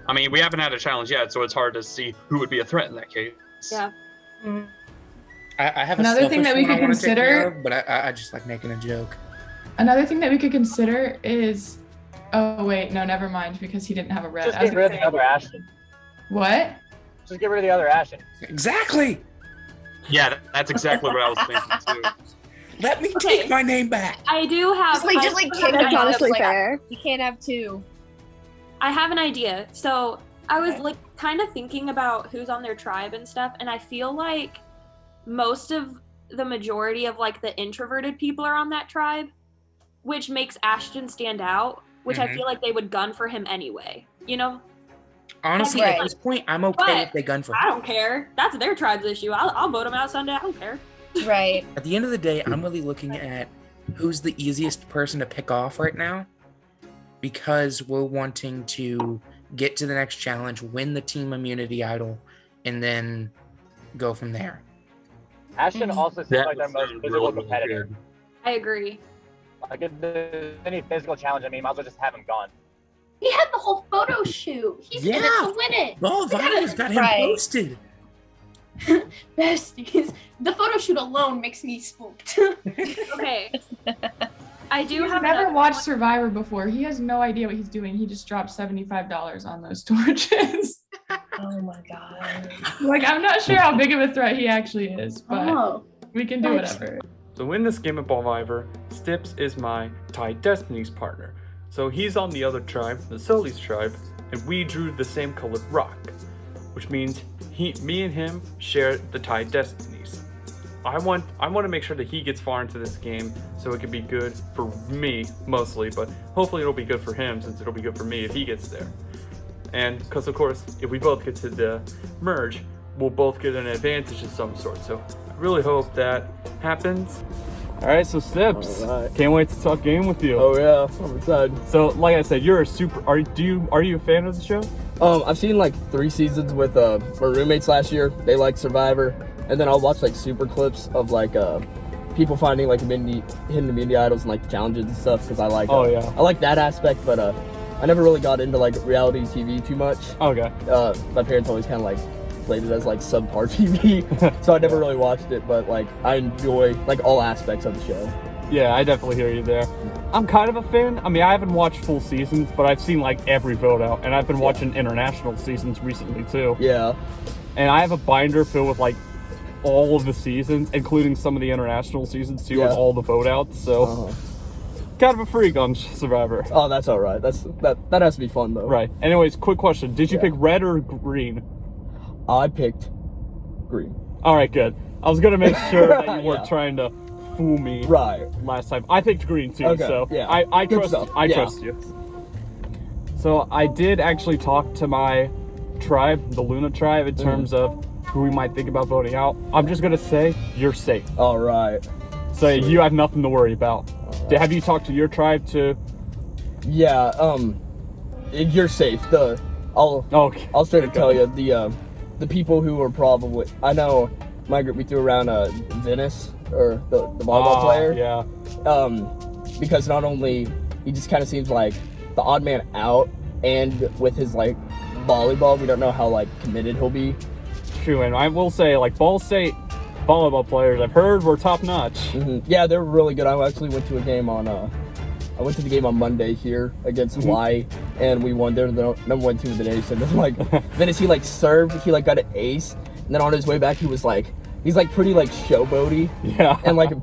I mean, we haven't had a challenge yet, so it's hard to see who would be a threat in that case. Yeah. I have Another a thing that we selfish one could I wanna take care consider- of, but I just like making a joke. Another thing that we could consider is, oh wait, no, never mind, because he didn't have a red. Just I was get rid of gonna the other Ashton. What? Just get rid of the other Ashton. Exactly. Yeah, that's exactly what I was thinking too. Let me take my name back. I do have. Just like I kick have an honestly idea. fair. You can't have 2. I have an idea. So I was like kind of thinking about who's on their tribe and stuff, and I feel like most of the majority of like the introverted people are on that tribe, which makes Ashton stand out, which I Mhm. feel like they would gun for him anyway, you know? Honestly, Right. at this point, I'm okay But if they gun for I him. don't care. That's their tribe's issue. I'll vote them out Sunday. I don't care. Right. At the end of the day, I'm really looking at who's the easiest person to pick off right now, because we're wanting to get to the next challenge, win the team immunity idol, and then go from there. Ashton also seems like their most physical competitor. I agree. Like, if there's any physical challenge, I mean, might as well just have him gone. He had the whole photo shoot. He's in it to win it. Ballvivor's got him Right. posted. Besties. The photo shoot alone makes me spooked. Okay. I do He's have never another watched one. Survivor before. He has no idea what he's doing. He just dropped $75 on those torches. Oh my god. Like, I'm not sure how big of a threat he actually is, but Oh. we can do whatever. So in this game of Ballvivor, Stips is my Tie Destinies partner. So he's on the other tribe, the Sole's tribe, and we drew the same colored rock, which means me and him share the Tie Destinies. I want to make sure that he gets far into this game so it can be good for me mostly, but hopefully it'll be good for him since it'll be good for me if he gets there. And because of course, if we both get to the merge, we'll both get an advantage of some sort. So I really hope that happens. All right, so Stips, can't wait to talk game with you. Oh yeah, I'm excited. So like I said, you're a super. Are you a fan of the show? I've seen like 3 seasons with my roommates last year. They like Survivor, and then I'll watch like super clips of like people finding like hidden immunity idols and like the challenges and stuff because I like. I like that aspect, but I never really got into like reality TV too much. Okay. My parents always kind of like played it as like subpar TV, so I never really watched it. But like I enjoy like all aspects of the show. Yeah, I definitely hear you there. I'm kind of a fan. I mean, I haven't watched full seasons, but I've seen like every vote out, and I've been watching international seasons recently too. Yeah. And I have a binder filled with like all of the seasons, including some of the international seasons too, with all the vote outs. So, kind of a freak on Survivor. Oh, that's all right. That has to be fun though. Right. Anyways, quick question: did you pick red or green? I picked green. All right, good. I was gonna make sure that you weren't trying to fool me. Right. Last time I picked green too, Okay, so yeah. I Good trust. stuff. I Yeah. trust you. So I did actually talk to my tribe, the Luna tribe, in terms of who we might think about voting out. I'm just gonna say you're safe. All right. So you have nothing to worry about. Have you talked to your tribe too? Yeah. You're safe. I'll straight up tell you the people who are probably I know my group we threw around Venice or the volleyball player. Yeah. Because not only he just kind of seems like the odd man out, and with his like volleyball, we don't know how like committed he'll be. True, and I will say like Ball State volleyball players I've heard were top notch. Yeah, they're really good. I actually went to a game on I went to the game on Monday here against Hawaii, and we won. They're the number 1 team of the nation. And like Venice, he like served, he like got an ace, and then on his way back he was like he's like pretty like showboaty. Yeah. And like a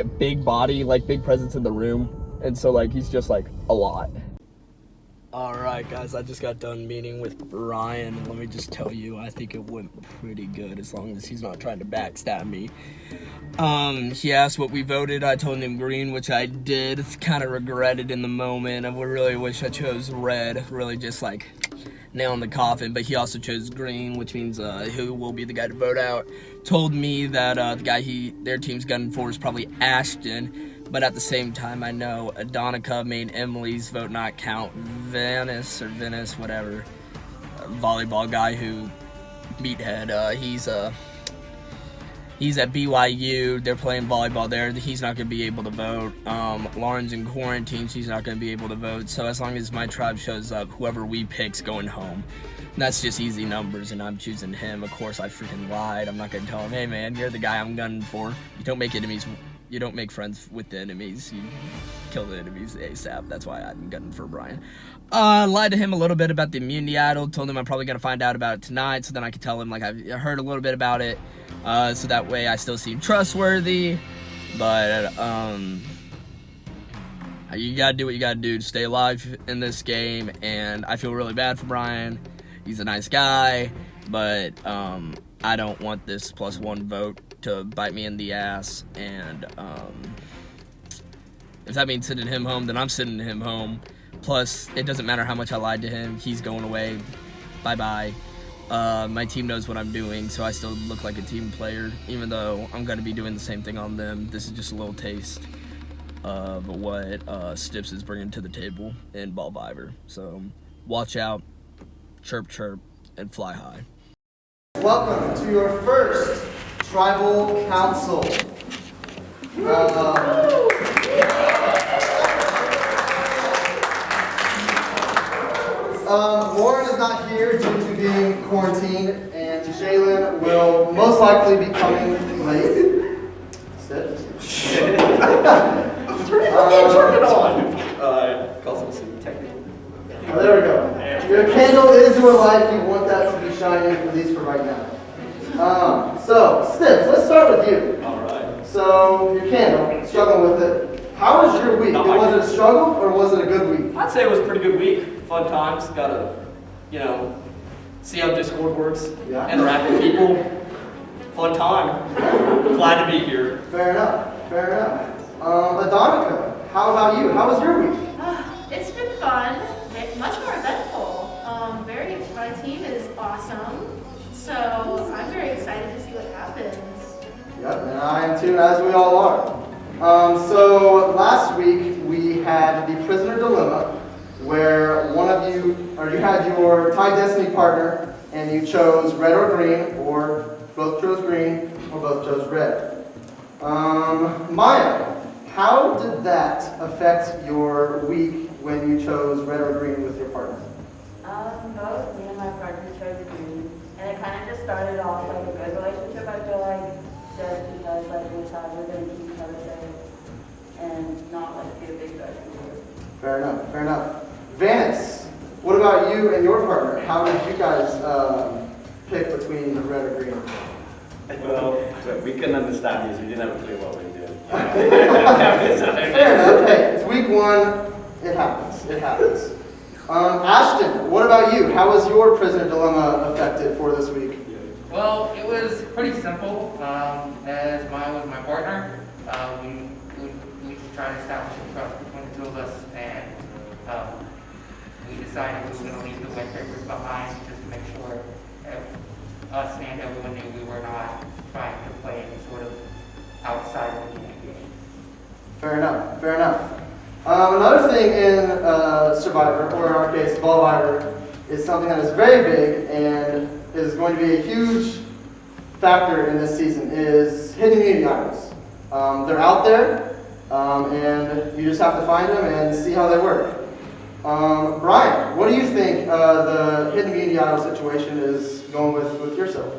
big body, like big presence in the room. And so like he's just like a lot. Alright guys, I just got done meeting with Brian, and let me just tell you, I think it went pretty good as long as he's not trying to backstab me. He asked what we voted. I told him green, which I did. Kind of regretted in the moment. I really wish I chose red, really just like nail in the coffin, but he also chose green, which means who will be the guy to vote out. Told me that the guy their team's gunning for is probably Ashton, but at the same time I know Adonica made Emily's vote not count. Venice, whatever, volleyball guy who meathead, he's at BYU, they're playing volleyball there, he's not going to be able to vote. Lauren's in quarantine, she's not going to be able to vote, so as long as my tribe shows up, whoever we pick's going home. And that's just easy numbers, and I'm choosing him. Of course, I freaking lied. I'm not going to tell him, hey man, you're the guy I'm gunning for. You don't make enemies, you don't make friends with the enemies, you kill the enemies ASAP. That's why I'm gunning for Brian. Lied to him a little bit about the immunity idol, told him I'm probably going to find out about it tonight, so then I could tell him like I heard a little bit about it. So that way I still seem trustworthy, but you gotta do what you gotta do to stay alive in this game, and I feel really bad for Brian. He's a nice guy, but I don't want this +1 vote to bite me in the ass, and if that means sending him home, then I'm sending him home. Plus, it doesn't matter how much I lied to him, he's going away, bye-bye. My team knows what I'm doing, so I still look like a team player, even though I'm going to be doing the same thing on them. This is just a little taste of what Stips is bringing to the table in Ballvivor. So watch out, chirp chirp, and fly high. Welcome to your first Tribal Council. Lauren is not here due to being quarantined, and Jalen will most likely be coming late. Sit. Turn it on! Call some technical. Oh, there we go. Your candle is your life. You want that to be shining, at least for right now. So, Stips, let's start with you. Alright. So, your candle, struggling with it. How was your week? Was it a struggle or was it a good week? I'd say it was a pretty good week. Fun times. Got to, see how Discord works. Yeah. Interact with people. Fun time. Glad to be here. Fair enough. Fair enough. Adonica, how about you? How was your week? It's been fun, much more eventful. My team is awesome, so I'm very excited to see what happens. Yep, and I am too, as we all are. So last week we had the prisoner dilemma, where you had your tie destiny partner, and you chose red or green, or both chose green, or both chose red. Maya, how did that affect your week when you chose red or green with your partner? Both me and my partner chose green, and it kind of just started off like a good relationship, I feel like, just because we decided we're going to keep each other safe and not be a big judgment. Fair enough, fair enough. Vance, what about you and your partner? How did you guys pick between red or green? Well, we couldn't understand you, so we didn't have a clue what we were doing. Fair enough. Hey, it's week one. It happens. It happens. Ashton, what about you? How was your prisoner dilemma affected for this week? Well, it was pretty simple. As Maya was my partner, we just tried to establish a trust between the two of us, and we decided we were going to leave the wet papers behind just to make sure us and everyone knew we were not trying to play any sort of outside of the game. Fair enough. Fair enough. Another thing in Survivor, or in our case, Ballvivor, is something that is very big and is going to be a huge factor in this season, is hidden immunity items. They're out there, and you just have to find them and see how they work. Brian, what do you think the hidden immunity idol situation is going with yourself?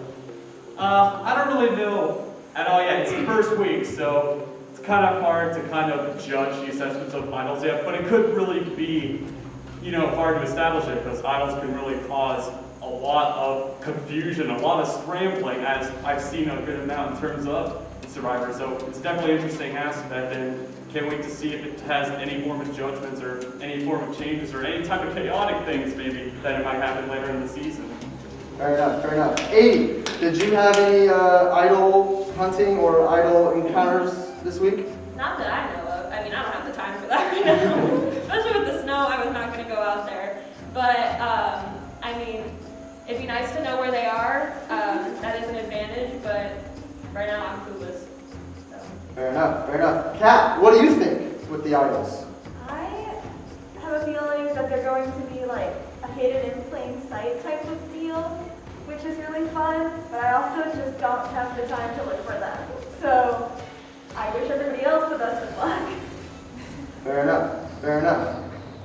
I don't really know at all yet. It's the first week, so it's kind of hard to kind of judge the assessments of idols yet, but it could really be, hard to establish it, because idols can really cause a lot of confusion, a lot of scrambling, as I've seen a good amount in terms of Survivor. So it's definitely an interesting aspect, and can't wait to see if it has any form of judgments or any form of changes or any type of chaotic things maybe that it might happen later in the season. Fair enough, fair enough. 80, did you have any idol hunting or idol encounters this week? Not that I know of. I mean, I don't have the time for that right now. Especially with the snow, I was not going to go out there. But, it'd be nice to know where they are. That is an advantage, but right now I'm clueless. So. Fair enough, fair enough. Kat, what do you think with the idols? I have a feeling that they're going to be like a hidden in plain sight type of deal, which is really fun, but I also just don't have the time to look for them. So I wish everybody else the best of luck. Fair enough, fair enough.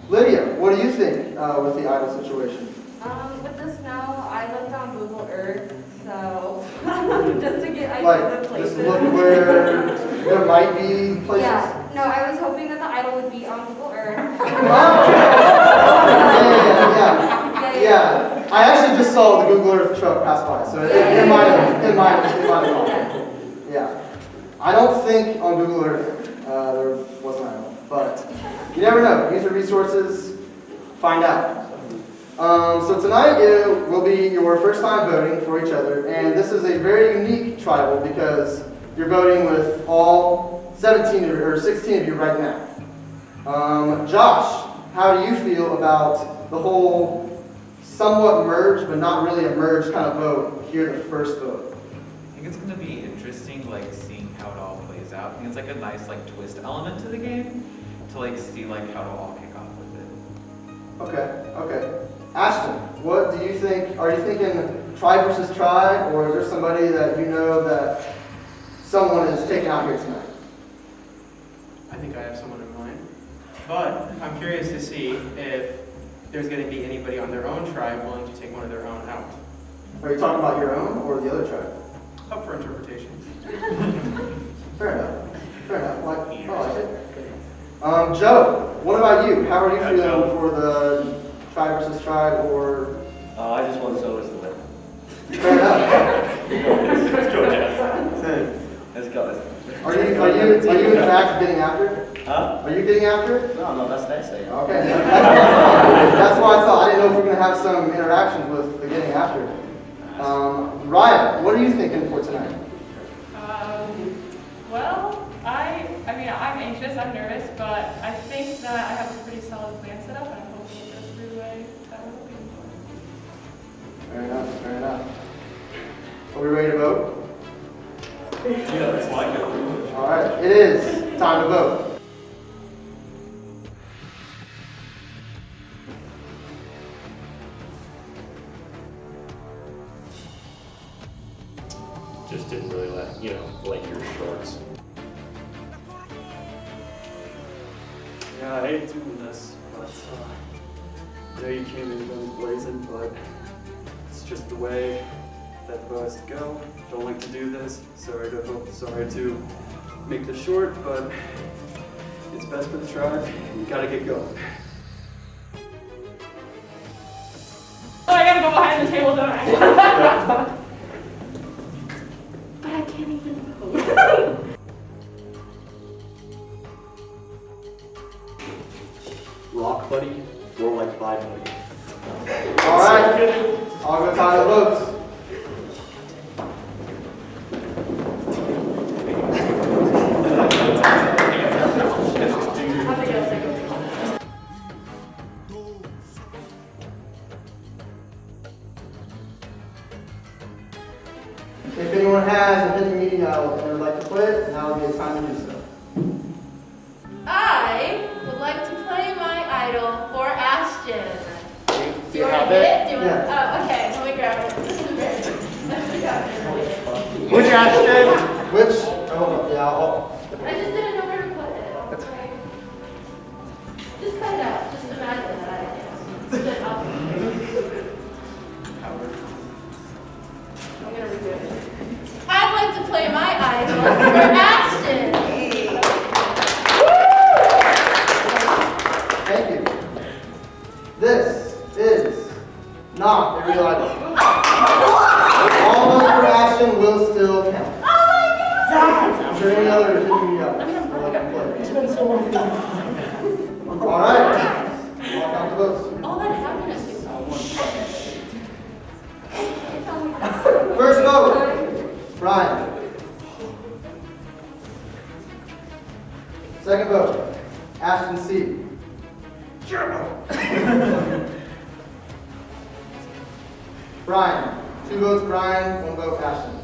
Lydia, what do you think with the idol situation? With the snow, I looked on Google Earth, so just to get ideas Like, of places. just look where there might be places? Yeah, no, I was hoping that the idol would be on Google Earth. Yeah. I actually just saw the Google Earth truck pass by, so it might have. Yeah. I don't think on Google Earth there was an idol, but you never know. Use your resources, find out. So tonight it will be your first time voting for each other, and this is a very unique tribal because you're voting with all 16 of you right now. Josh, how do you feel about the whole somewhat merged but not really a merged kind of vote here, the first vote? I think it's going to be interesting, seeing how it all plays out. I think it's a nice twist element to the game to see how to all kick off with it. Okay. Ashton, what do you think? Are you thinking tribe versus tribe, or is there somebody that you know that someone is taking out here tonight? I think I have someone in mind, but I'm curious to see if there's going to be anybody on their own tribe willing to take one of their own out. Are you talking about your own or the other tribe? Up for interpretation. Fair enough. Fair enough. Like, I like it. Joe, what about you? How are you feeling for the tribe versus tribe or? I just want Solis to win. Fair enough. Let's go, Jeff. Let's go. Are you in fact getting after it? Huh? Are you getting after it? No, that's next day. Okay. That's why I thought. I didn't know if we're going to have some interactions with the getting after it. Ryan, what are you thinking for tonight? Well, I mean, I'm anxious, I'm nervous, but I think that I have a pretty solid plan set up, and I'm hoping it goes through the way that we're looking for. Fair enough, fair enough. Are we ready to vote? Yeah, let's like it. All right, it is time to vote. Just didn't really like your shorts. Yeah, I hate doing this, but I know you came in guns blazing, but it's just the way that the has to go. Don't like to do this. Sorry to make this short, but it's best for the tribe. You gotta get going. Oh, I gotta go behind the table, don't I? But I can't even vote. Rock buddy, or like bye buddy. All right, I'll go tie the votes. If anyone has a hidden meeting idol and would like to play it, now would be the time to do so. I would like to play my idol for Ashton. Do you want have to hit it? it? Do you want Oh, okay. Let me grab it. This is very. Which Ashton? Which? Hold up. Yeah, I just didn't know where to put it. Okay. Just cut it out. Just imagine that. I'm gonna redo it. I'd like to play my idol for Ashton. Thank you. This is not a real idol. All votes for Ashton will still count. Oh my God! Is there any other hidden meeting idols? It's been so long. All right. I'll count the votes. All that happiness. First vote, Brian. Second vote, Ashton C. Brian. 2 votes Brian, 1 vote Ashton.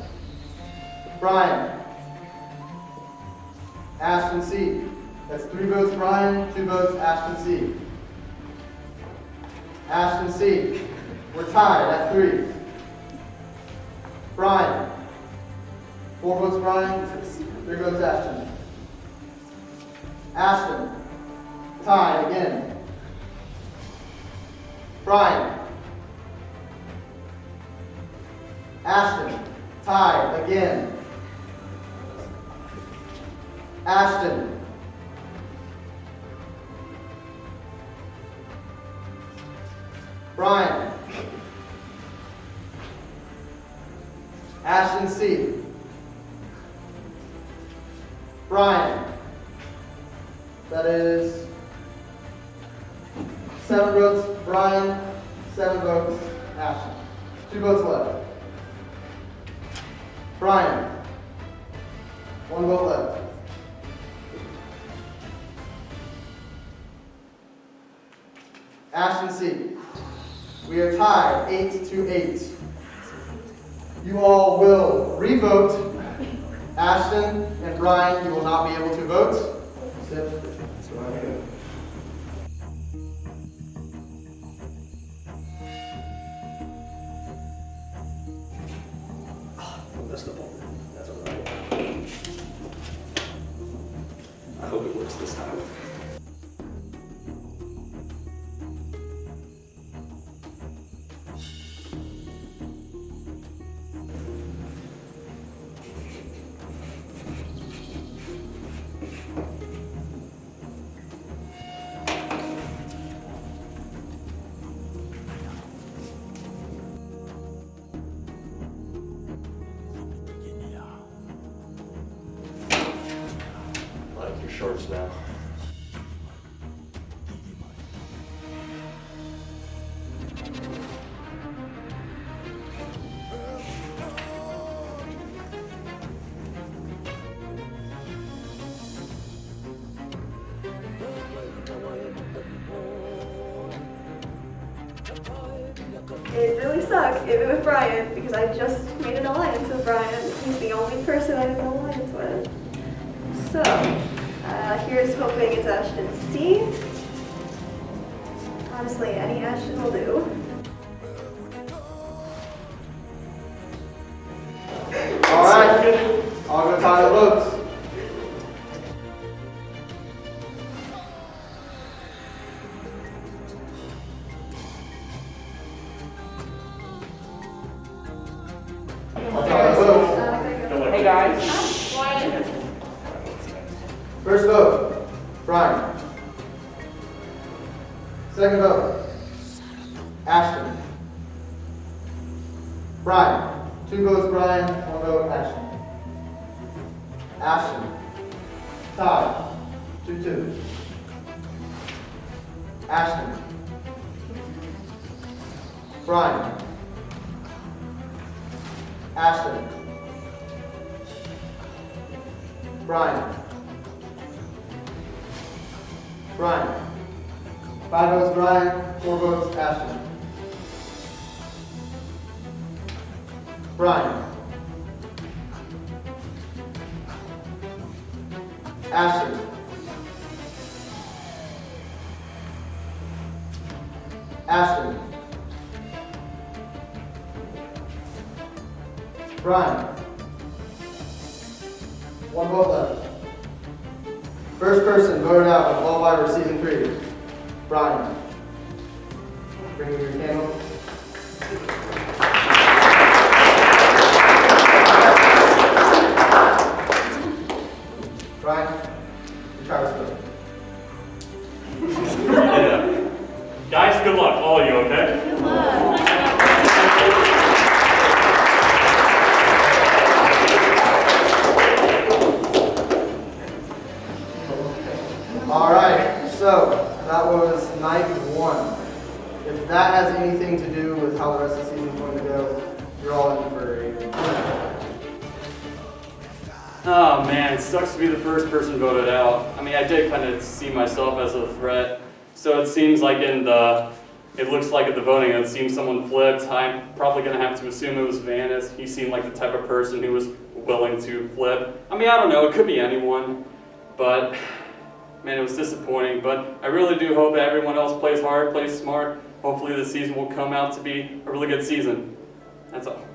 Brian. Ashton C. That's 3 votes Brian, 2 votes Ashton C. Ashton C. We're tied at 3. Brian. 4 votes Brian, 3 votes Ashton. Ashton. Tied again. Brian. Ashton. Tied again. Ashton. Brian. Ashton C. Brian. That is 7 votes Brian, 7 votes Ashton. 2 votes left. Brian. 1 vote left. Ashton C. We are tied 8-8. You all will re-vote. Ashton and Brian, you will not be able to vote. Messed up on it. That's alright. I hope it works this time. shorts now. It really sucks even with Brian because I just made an alliance with Brian. He's the only person I have an alliance with. So, here's hoping it's Ashton C. Honestly, any Ashton will do. Alright, I'll go tie the votes. Hey guys. First vote, Brian. Second vote, Ashton. Brian. 2 votes Brian, 1 vote Ashton. Ashton. Tie. 2-2. Ashton. Brian. Ashton. Brian. Brian. 5 votes Brian, 4 votes Ashton. Brian. Ashton. Ashton. Brian. 1 vote left. First person voted out of Ballvivor Season 3. Brian. Bring me your candle. Brian, you try this one. Yeah. Guys, good luck, all of you, okay? Good luck. Alright, so that was night 1. If that has anything to do with how the rest of the season is going to go, you're all in for a Oh man, it sucks to be the first person voted out. I mean, I did kind of see myself as a threat. So it seems like it looks like at the voting, it seems someone flipped. I'm probably going to have to assume it was Vanis. He seemed like the type of person who was willing to flip. I mean, I don't know, it could be anyone. But, man, it was disappointing. But I really do hope that everyone else plays hard, plays smart. Hopefully this season will come out to be a really good season. That's all.